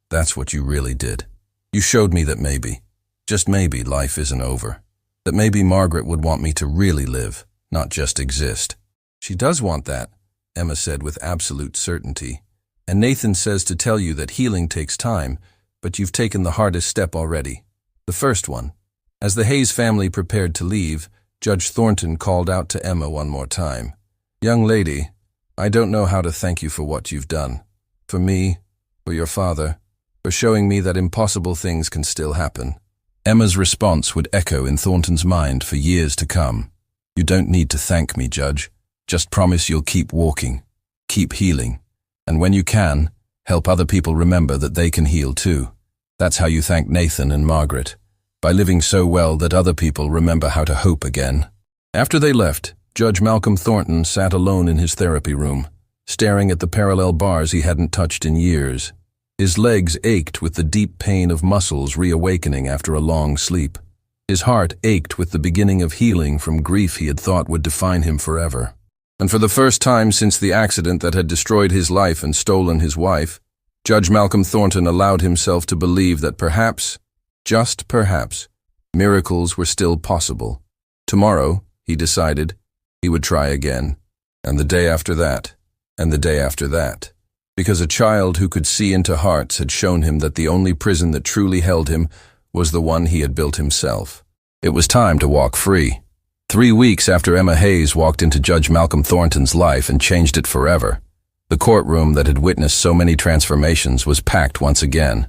That's what you really did. You showed me that maybe, just maybe, life isn't over. That maybe Margaret would want me to really live, not just exist." "She does want that," Emma said with absolute certainty. "And Nathan says to tell you that healing takes time, but you've taken the hardest step already. The first one." As the Hayes family prepared to leave, Judge Thornton called out to Emma one more time. "Young lady, I don't know how to thank you for what you've done. For me, for your father, for showing me that impossible things can still happen." Emma's response would echo in Thornton's mind for years to come. "You don't need to thank me, Judge. Just promise you'll keep walking, keep healing, and when you can, help other people remember that they can heal too. That's how you thank Nathan and Margaret, by living so well that other people remember how to hope again." After they left, Judge Malcolm Thornton sat alone in his therapy room, staring at the parallel bars he hadn't touched in years. His legs ached with the deep pain of muscles reawakening after a long sleep. His heart ached with the beginning of healing from grief he had thought would define him forever. And for the first time since the accident that had destroyed his life and stolen his wife, Judge Malcolm Thornton allowed himself to believe that perhaps, just perhaps, miracles were still possible. Tomorrow, he decided, he would try again, and the day after that, and the day after that. Because a child who could see into hearts had shown him that the only prison that truly held him was the one he had built himself. It was time to walk free. 3 weeks after Emma Hayes walked into Judge Malcolm Thornton's life and changed it forever, the courtroom that had witnessed so many transformations was packed once again.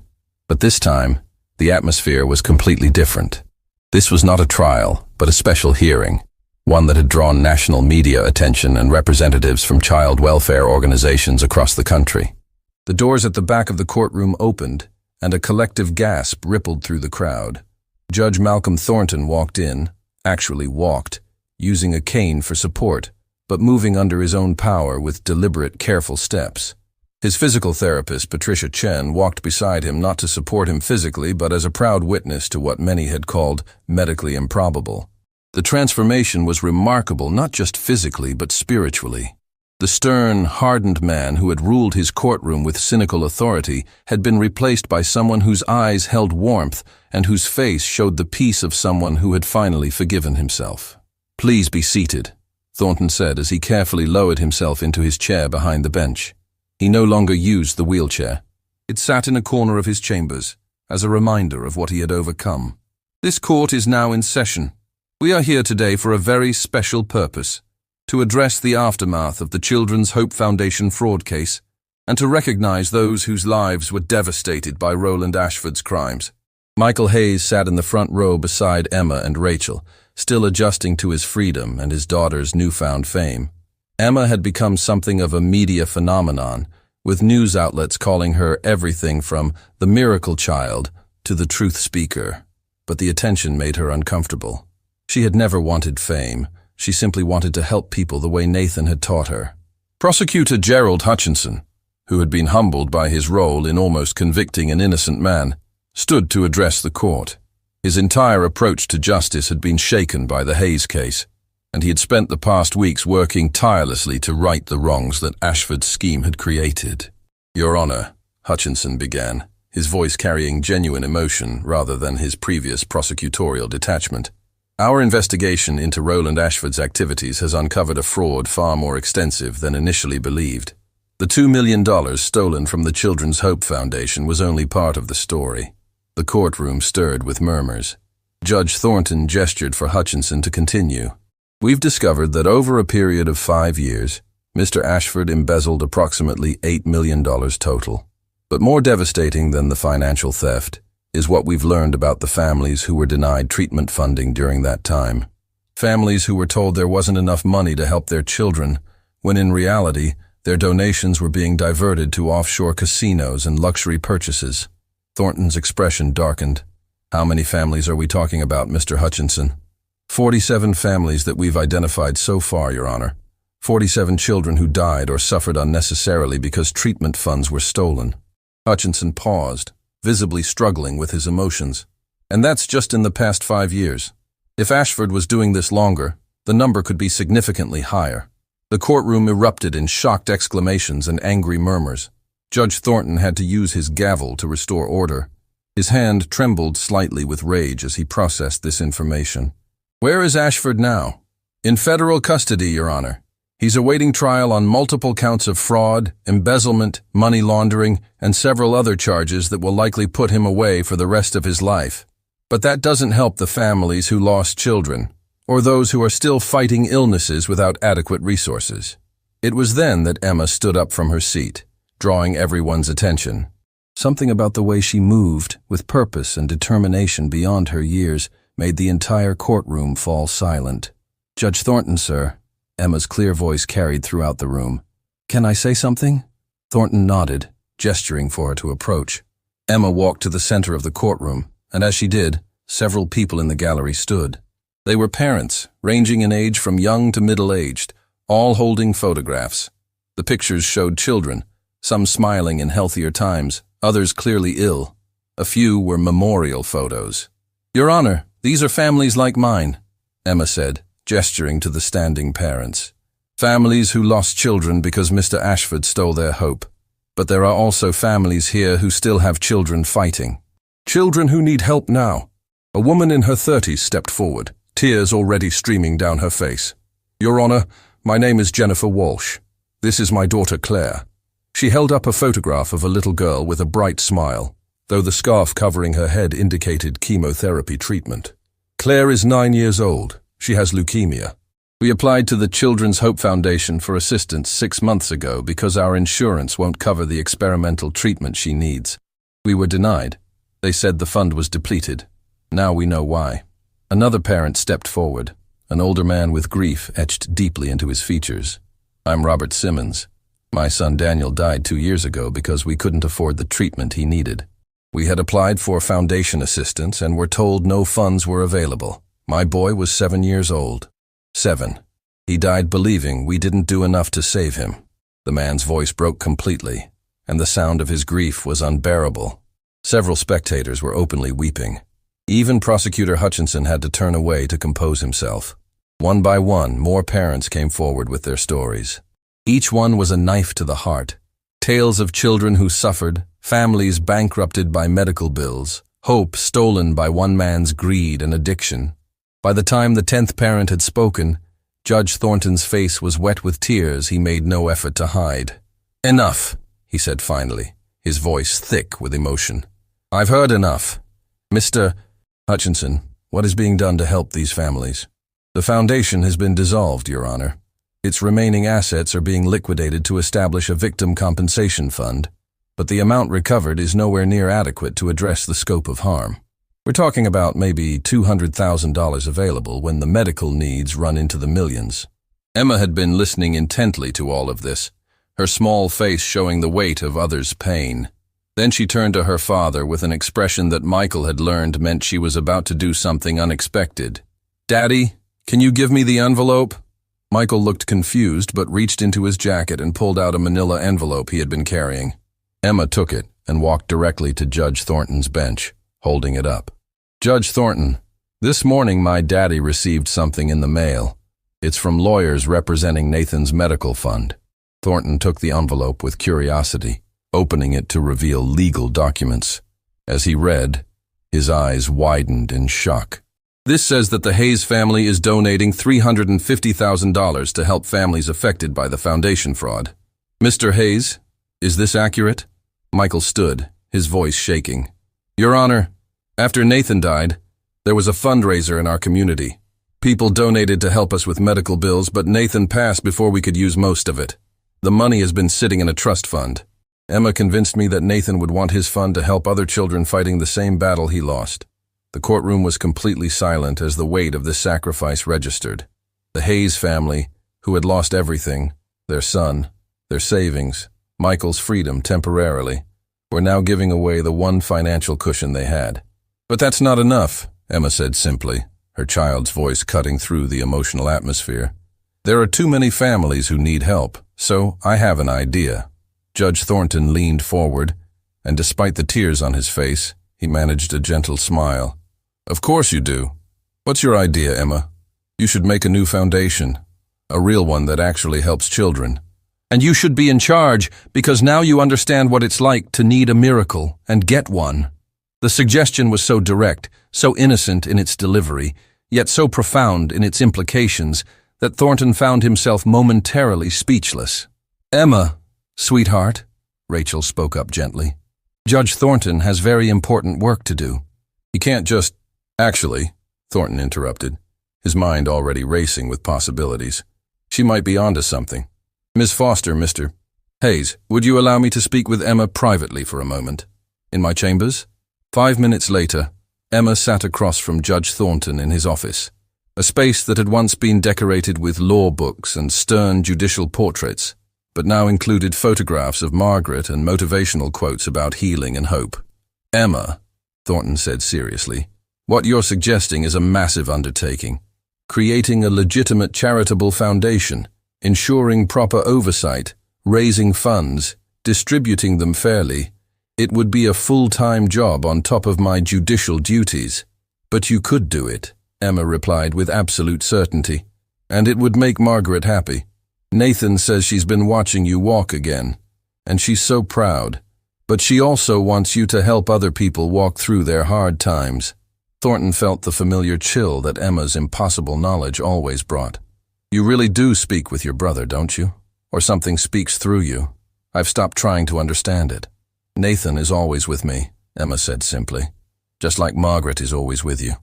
But this time, the atmosphere was completely different. This was not a trial, but a special hearing, one that had drawn national media attention and representatives from child welfare organizations across the country. The doors at the back of the courtroom opened, and a collective gasp rippled through the crowd. Judge Malcolm Thornton walked in, actually walked, using a cane for support, but moving under his own power with deliberate, careful steps. His physical therapist, Patricia Chen, walked beside him not to support him physically, but as a proud witness to what many had called medically improbable. The transformation was remarkable not just physically but spiritually. The stern, hardened man who had ruled his courtroom with cynical authority had been replaced by someone whose eyes held warmth and whose face showed the peace of someone who had finally forgiven himself. "Please be seated," Thornton said as he carefully lowered himself into his chair behind the bench. He no longer used the wheelchair. It sat in a corner of his chambers, as a reminder of what he had overcome. "This court is now in session. We are here today for a very special purpose, to address the aftermath of the Children's Hope Foundation fraud case, and to recognize those whose lives were devastated by Roland Ashford's crimes." Michael Hayes sat in the front row beside Emma and Rachel, still adjusting to his freedom and his daughter's newfound fame. Emma had become something of a media phenomenon, with news outlets calling her everything from the miracle child to the truth speaker. But the attention made her uncomfortable. She had never wanted fame. She simply wanted to help people the way Nathan had taught her. Prosecutor Gerald Hutchinson, who had been humbled by his role in almost convicting an innocent man, stood to address the court. His entire approach to justice had been shaken by the Hayes case, and he had spent the past weeks working tirelessly to right the wrongs that Ashford's scheme had created. "Your Honor," Hutchinson began, his voice carrying genuine emotion rather than his previous prosecutorial detachment. "Our investigation into Roland Ashford's activities has uncovered a fraud far more extensive than initially believed. The $2 million stolen from the Children's Hope Foundation was only part of the story." The courtroom stirred with murmurs. Judge Thornton gestured for Hutchinson to continue. "We've discovered that over a period of 5 years, Mr. Ashford embezzled approximately $8 million total. But more devastating than the financial theft is what we've learned about the families who were denied treatment funding during that time. Families who were told there wasn't enough money to help their children, when in reality, their donations were being diverted to offshore casinos and luxury purchases." Thornton's expression darkened. "How many families are we talking about, Mr. Hutchinson?" 47 families that we've identified so far, Your Honor. 47 children who died or suffered unnecessarily because treatment funds were stolen." Hutchinson paused, visibly struggling with his emotions. "And that's just in the past 5 years. If Ashford was doing this longer, the number could be significantly higher." The courtroom erupted in shocked exclamations and angry murmurs. Judge Thornton had to use his gavel to restore order. His hand trembled slightly with rage as he processed this information. "Where is Ashford now?" "In federal custody, Your Honor. He's awaiting trial on multiple counts of fraud, embezzlement, money laundering, and several other charges that will likely put him away for the rest of his life. But that doesn't help the families who lost children, or those who are still fighting illnesses without adequate resources." It was then that Emma stood up from her seat, drawing everyone's attention. Something about the way she moved, with purpose and determination beyond her years, made the entire courtroom fall silent. "Judge Thornton, sir." Emma's clear voice carried throughout the room. "Can I say something?" Thornton nodded, gesturing for her to approach. Emma walked to the center of the courtroom, and as she did, several people in the gallery stood. They were parents, ranging in age from young to middle-aged, all holding photographs. The pictures showed children, some smiling in healthier times, others clearly ill. A few were memorial photos. "Your Honor, these are families like mine," Emma said, gesturing to the standing parents. "Families who lost children because Mr. Ashford stole their hope. But there are also families here who still have children fighting. Children who need help now." A woman in her 30s stepped forward, tears already streaming down her face. "Your Honor, my name is Jennifer Walsh. This is my daughter Claire." She held up a photograph of a little girl with a bright smile, though the scarf covering her head indicated chemotherapy treatment. "Claire is 9 years old. She has leukemia. We applied to the Children's Hope Foundation for assistance 6 months ago because our insurance won't cover the experimental treatment she needs. We were denied. They said the fund was depleted. Now we know why." Another parent stepped forward, an older man with grief etched deeply into his features. "I'm Robert Simmons. My son Daniel died 2 years ago because we couldn't afford the treatment he needed. We had applied for foundation assistance and were told no funds were available. My boy was 7 years old. 7. He died believing we didn't do enough to save him." The man's voice broke completely, and the sound of his grief was unbearable. Several spectators were openly weeping. Even Prosecutor Hutchinson had to turn away to compose himself. One by one, more parents came forward with their stories. Each one was a knife to the heart. Tales of children who suffered, families bankrupted by medical bills, hope stolen by one man's greed and addiction. By the time the 10th parent had spoken, Judge Thornton's face was wet with tears he made no effort to hide. "Enough," he said finally, his voice thick with emotion. "I've heard enough. Mr. Hutchinson, what is being done to help these families?" "The foundation has been dissolved, Your Honor. Its remaining assets are being liquidated to establish a victim compensation fund, but the amount recovered is nowhere near adequate to address the scope of harm. We're talking about maybe $200,000 available when the medical needs run into the millions." Emma had been listening intently to all of this, her small face showing the weight of others' pain. Then she turned to her father with an expression that Michael had learned meant she was about to do something unexpected. "Daddy, can you give me the envelope?" Michael looked confused but reached into his jacket and pulled out a manila envelope he had been carrying. Emma took it and walked directly to Judge Thornton's bench, holding it up. "Judge Thornton, this morning my daddy received something in the mail. It's from lawyers representing Nathan's medical fund." Thornton took the envelope with curiosity, opening it to reveal legal documents. As he read, his eyes widened in shock. "This says that the Hayes family is donating $350,000 to help families affected by the foundation fraud. Mr. Hayes, is this accurate?" Michael stood, his voice shaking. "Your Honor, after Nathan died, there was a fundraiser in our community. People donated to help us with medical bills, but Nathan passed before we could use most of it. The money has been sitting in a trust fund. Emma convinced me that Nathan would want his fund to help other children fighting the same battle he lost." The courtroom was completely silent as the weight of this sacrifice registered. The Hayes family, who had lost everything, their son, their savings, Michael's freedom temporarily, were now giving away the one financial cushion they had. "But that's not enough," Emma said simply, her child's voice cutting through the emotional atmosphere. "There are too many families who need help, so I have an idea." Judge Thornton leaned forward, and despite the tears on his face, he managed a gentle smile. "Of course you do. What's your idea, Emma? You should make a new foundation, a real one that actually helps children. And you should be in charge because now you understand what it's like to need a miracle and get one." The suggestion was so direct, so innocent in its delivery, yet so profound in its implications that Thornton found himself momentarily speechless. "Emma, sweetheart," Rachel spoke up gently, "Judge Thornton has very important work to do. He can't just—" "Actually," Thornton interrupted, his mind already racing with possibilities. "She might be onto something. Miss Foster, Mr. Hayes, would you allow me to speak with Emma privately for a moment? In my chambers?" 5 minutes later, Emma sat across from Judge Thornton in his office, a space that had once been decorated with law books and stern judicial portraits, but now included photographs of Margaret and motivational quotes about healing and hope. "Emma," Thornton said seriously, "what you're suggesting is a massive undertaking. Creating a legitimate charitable foundation, ensuring proper oversight, raising funds, distributing them fairly. It would be a full-time job on top of my judicial duties. But you could do it," Emma replied with absolute certainty. "And it would make Margaret happy. Nathan says she's been watching you walk again, and she's so proud. But she also wants you to help other people walk through their hard times." Thornton felt the familiar chill that Emma's impossible knowledge always brought. "You really do speak with your brother, don't you? Or something speaks through you. I've stopped trying to understand it." "Nathan is always with me," Emma said simply. "Just like Margaret is always with you.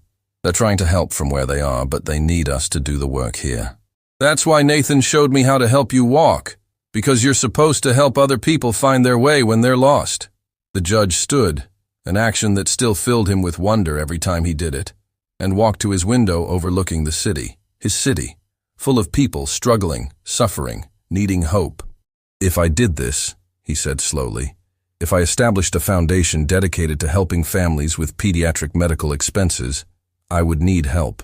They're trying to help from where they are, but they need us to do the work here." "That's why Nathan showed me how to help you walk, because you're supposed to help other people find their way when they're lost." The judge stood, an action that still filled him with wonder every time he did it, and walked to his window overlooking the city, his city, full of people struggling, suffering, needing hope. "If I did this," he said slowly, "if I established a foundation dedicated to helping families with pediatric medical expenses, I would need help.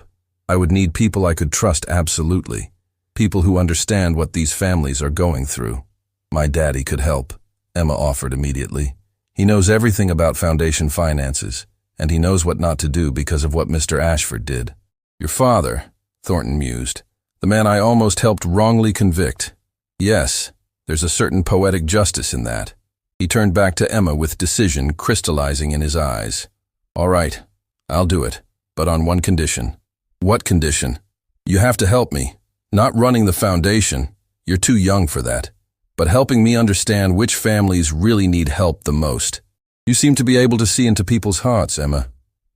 I would need people I could trust absolutely, people who understand what these families are going through." "My daddy could help," Emma offered immediately. "He knows everything about foundation finances, and he knows what not to do because of what Mr. Ashford did. Your father, Thornton mused, the man I almost helped wrongly convict. Yes, there's a certain poetic justice in that. He turned back to Emma with decision crystallizing in his eyes. All right, I'll do it, but on one condition. What condition? You have to help me. Not running the foundation, you're too young for that, but helping me understand which families really need help the most. You seem to be able to see into people's hearts, Emma.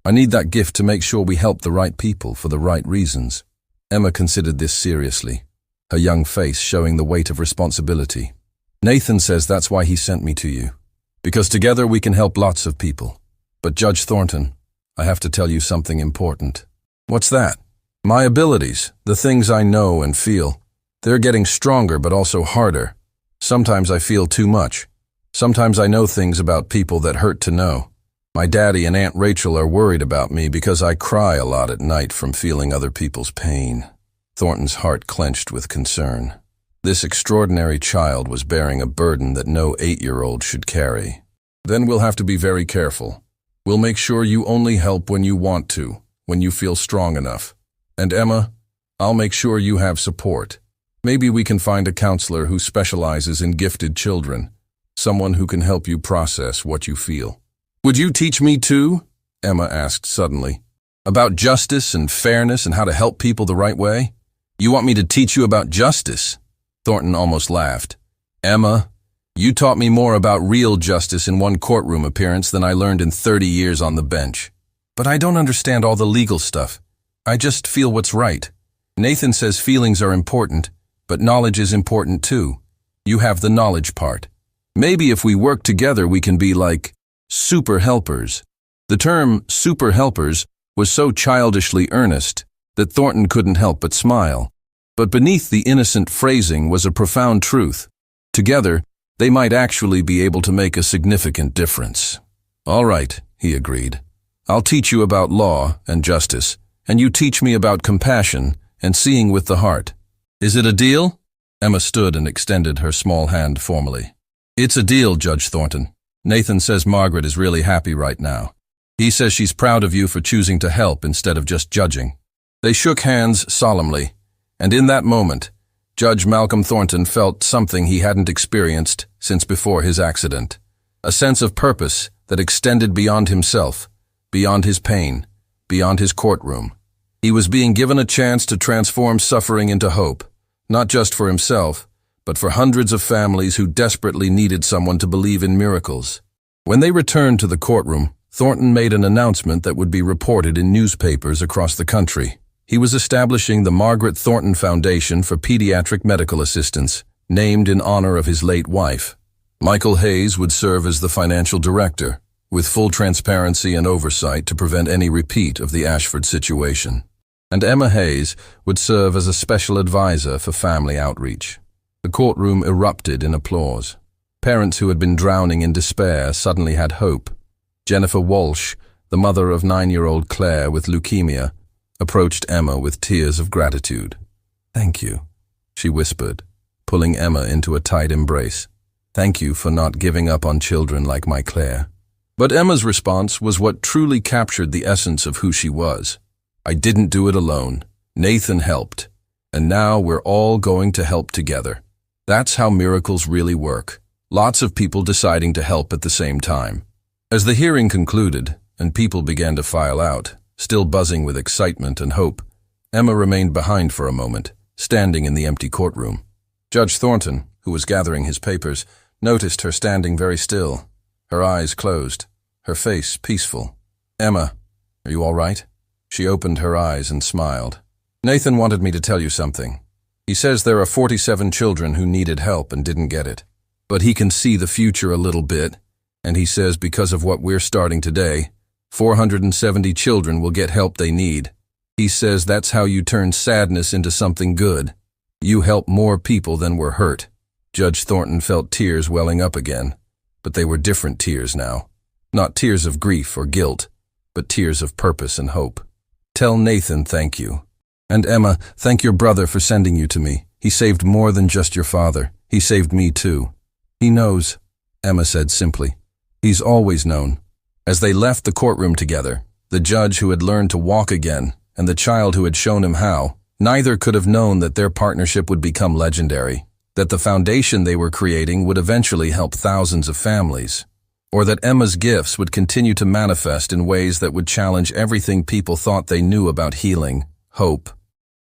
I need that gift to make sure we help the right people for the right reasons. Emma considered this seriously, her young face showing the weight of responsibility. Nathan says that's why he sent me to you, because together we can help lots of people. But Judge Thornton, I have to tell you something important. What's that? My abilities, the things I know and feel, they're getting stronger but also harder. Sometimes I feel too much. Sometimes I know things about people that hurt to know. My daddy and Aunt Rachel are worried about me because I cry a lot at night from feeling other people's pain. Thornton's heart clenched with concern. This extraordinary child was bearing a burden that no 8-year-old should carry. Then we'll have to be very careful. We'll make sure you only help when you want to, when you feel strong enough. And Emma, I'll make sure you have support. Maybe we can find a counselor who specializes in gifted children, someone who can help you process what you feel. Would you teach me too? Emma asked suddenly. About justice and fairness and how to help people the right way? You want me to teach you about justice? Thornton almost laughed. Emma, you taught me more about real justice in one courtroom appearance than I learned in 30 years on the bench. But I don't understand all the legal stuff. I just feel what's right. Nathan says feelings are important, but knowledge is important too. You have the knowledge part. Maybe if we work together we can be like super helpers. The term super helpers was so childishly earnest that Thornton couldn't help but smile. But beneath the innocent phrasing was a profound truth. Together, they might actually be able to make a significant difference. All right, he agreed. I'll teach you about law and justice, and you teach me about compassion and seeing with the heart. Is it a deal? Emma stood and extended her small hand formally. It's a deal, Judge Thornton. Nathan says Margaret is really happy right now. He says she's proud of you for choosing to help instead of just judging. They shook hands solemnly, and in that moment, Judge Malcolm Thornton felt something he hadn't experienced since before his accident. A sense of purpose that extended beyond himself, beyond his pain, beyond his courtroom. He was being given a chance to transform suffering into hope, not just for himself, but for hundreds of families who desperately needed someone to believe in miracles. When they returned to the courtroom, Thornton made an announcement that would be reported in newspapers across the country. He was establishing the Margaret Thornton Foundation for Pediatric Medical Assistance, named in honor of his late wife. Michael Hayes would serve as the financial director, with full transparency and oversight to prevent any repeat of the Ashford situation. And Emma Hayes would serve as a special advisor for family outreach. The courtroom erupted in applause. Parents who had been drowning in despair suddenly had hope. Jennifer Walsh, the mother of 9-year-old Claire with leukemia, approached Emma with tears of gratitude. Thank you, she whispered, pulling Emma into a tight embrace. Thank you for not giving up on children like my Claire. But Emma's response was what truly captured the essence of who she was. I didn't do it alone. Nathan helped. And now we're all going to help together. That's how miracles really work. Lots of people deciding to help at the same time. As the hearing concluded, and people began to file out, still buzzing with excitement and hope, Emma remained behind for a moment, standing in the empty courtroom. Judge Thornton, who was gathering his papers, noticed her standing very still, her eyes closed, her face peaceful. Emma, are you all right? She opened her eyes and smiled. Nathan wanted me to tell you something. He says there are 47 children who needed help and didn't get it. But he can see the future a little bit, and he says because of what we're starting today, 470 children will get help they need. He says that's how you turn sadness into something good. You help more people than were hurt. Judge Thornton felt tears welling up again, but they were different tears now. Not tears of grief or guilt, but tears of purpose and hope. Tell Nathan thank you. And Emma, thank your brother for sending you to me. He saved more than just your father. He saved me too. He knows, Emma said simply. He's always known. As they left the courtroom together, the judge who had learned to walk again and the child who had shown him how, neither could have known that their partnership would become legendary, that the foundation they were creating would eventually help thousands of families, or that Emma's gifts would continue to manifest in ways that would challenge everything people thought they knew about healing, hope,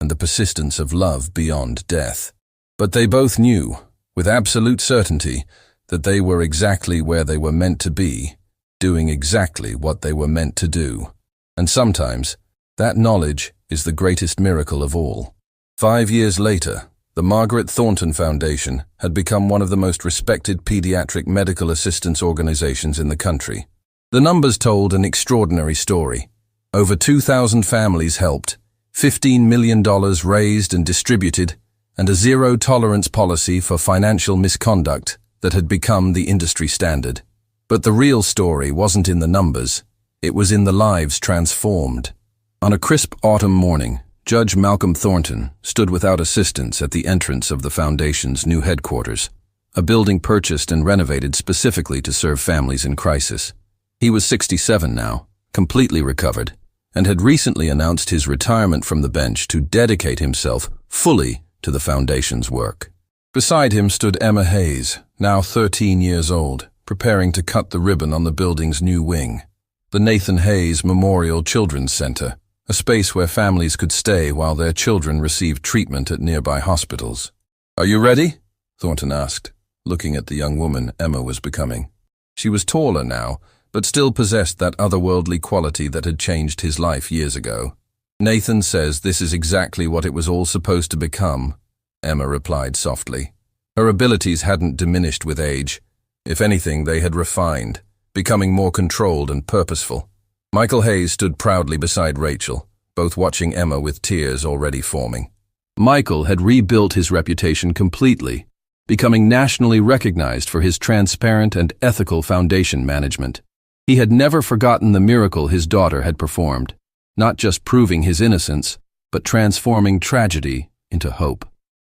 and the persistence of love beyond death. But they both knew, with absolute certainty, that they were exactly where they were meant to be, doing exactly what they were meant to do. And sometimes, that knowledge is the greatest miracle of all. 5 years later, the Margaret Thornton Foundation had become one of the most respected pediatric medical assistance organizations in the country. The numbers told an extraordinary story. Over 2,000 families helped, $15 million raised and distributed, and a zero-tolerance policy for financial misconduct that had become the industry standard. But the real story wasn't in the numbers. It was in the lives transformed. On a crisp autumn morning, Judge Malcolm Thornton stood without assistance at the entrance of the Foundation's new headquarters, a building purchased and renovated specifically to serve families in crisis. He was 67 now, completely recovered, and had recently announced his retirement from the bench to dedicate himself fully to the Foundation's work. Beside him stood Emma Hayes, now 13 years old, preparing to cut the ribbon on the building's new wing, the Nathan Hayes Memorial Children's Center, a space where families could stay while their children received treatment at nearby hospitals. "Are you ready?" Thornton asked, looking at the young woman Emma was becoming. She was taller now, but still possessed that otherworldly quality that had changed his life years ago. "Nathan says this is exactly what it was all supposed to become," Emma replied softly. Her abilities hadn't diminished with age. If anything, they had refined, becoming more controlled and purposeful. Michael Hayes stood proudly beside Rachel, both watching Emma with tears already forming. Michael had rebuilt his reputation completely, becoming nationally recognized for his transparent and ethical foundation management. He had never forgotten the miracle his daughter had performed, not just proving his innocence, but transforming tragedy into hope.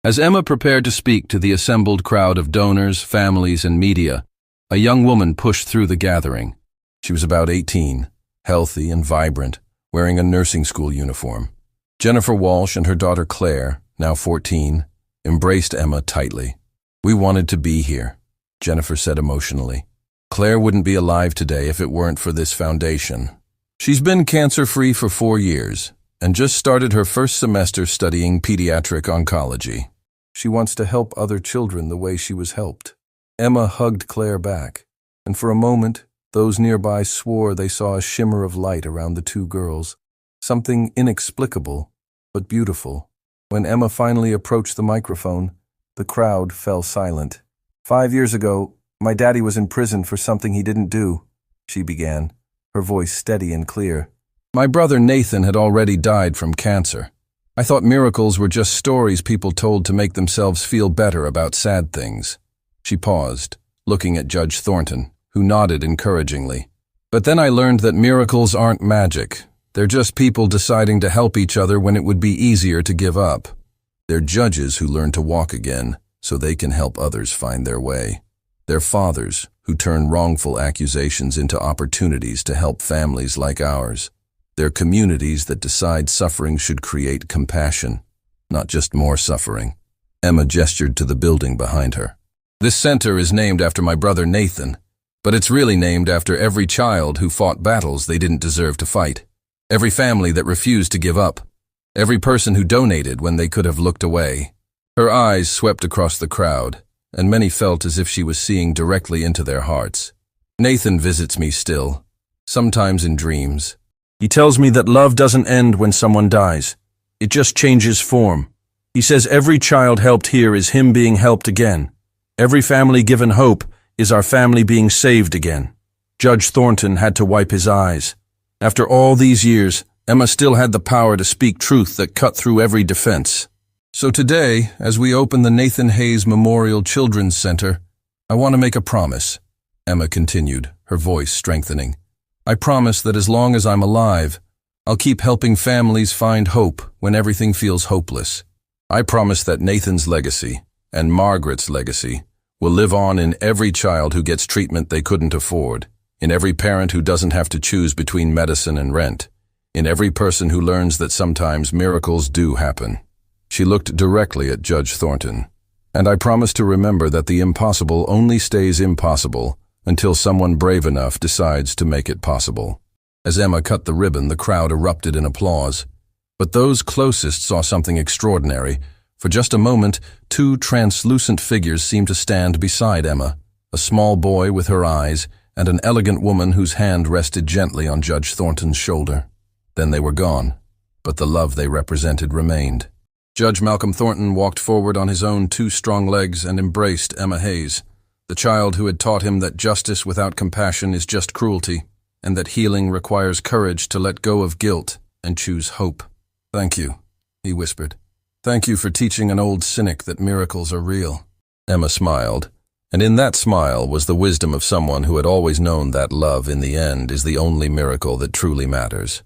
As Emma prepared to speak to the assembled crowd of donors, families, and media, a young woman pushed through the gathering. She was about 18. Healthy and vibrant, wearing a nursing school uniform. Jennifer Walsh and her daughter Claire, now 14, embraced Emma tightly. "We wanted to be here," Jennifer said emotionally. "Claire wouldn't be alive today if it weren't for this foundation. She's been cancer-free for 4 years and just started her first semester studying pediatric oncology. She wants to help other children the way she was helped." Emma hugged Claire back, and for a moment, those nearby swore they saw a shimmer of light around the two girls, something inexplicable but beautiful. When Emma finally approached the microphone, the crowd fell silent. "5 years ago, my daddy was in prison for something he didn't do," she began, her voice steady and clear. "My brother Nathan had already died from cancer. I thought miracles were just stories people told to make themselves feel better about sad things." She paused, looking at Judge Thornton, who nodded encouragingly. "But then I learned that miracles aren't magic. They're just people deciding to help each other when it would be easier to give up. They're judges who learn to walk again so they can help others find their way. They're fathers who turn wrongful accusations into opportunities to help families like ours. They're communities that decide suffering should create compassion, not just more suffering." Emma gestured to the building behind her. "This center is named after my brother Nathan, but it's really named after every child who fought battles they didn't deserve to fight, every family that refused to give up, every person who donated when they could have looked away." Her eyes swept across the crowd, and many felt as if she was seeing directly into their hearts. "Nathan visits me still, sometimes in dreams. He tells me that love doesn't end when someone dies. It just changes form. He says every child helped here is him being helped again. Every family given hope is our family being saved again." Judge Thornton had to wipe his eyes. After all these years, Emma still had the power to speak truth that cut through every defense. "So today, as we open the Nathan Hayes Memorial Children's Center, I want to make a promise," Emma continued, her voice strengthening. "I promise that as long as I'm alive, I'll keep helping families find hope when everything feels hopeless. I promise that Nathan's legacy, and Margaret's legacy, will live on in every child who gets treatment they couldn't afford, in every parent who doesn't have to choose between medicine and rent, in every person who learns that sometimes miracles do happen. She looked directly at Judge Thornton. And I promise to remember that the impossible only stays impossible until someone brave enough decides to make it possible. As Emma cut the ribbon, the crowd erupted in applause. But those closest saw something extraordinary. For just a moment, two translucent figures seemed to stand beside Emma, a small boy with her eyes and an elegant woman whose hand rested gently on Judge Thornton's shoulder. Then they were gone, but the love they represented remained. Judge Malcolm Thornton walked forward on his own two strong legs and embraced Emma Hayes, the child who had taught him that justice without compassion is just cruelty, and that healing requires courage to let go of guilt and choose hope. "Thank you," he whispered. "Thank you for teaching an old cynic that miracles are real." Emma smiled, and in that smile was the wisdom of someone who had always known that love, in the end, is the only miracle that truly matters.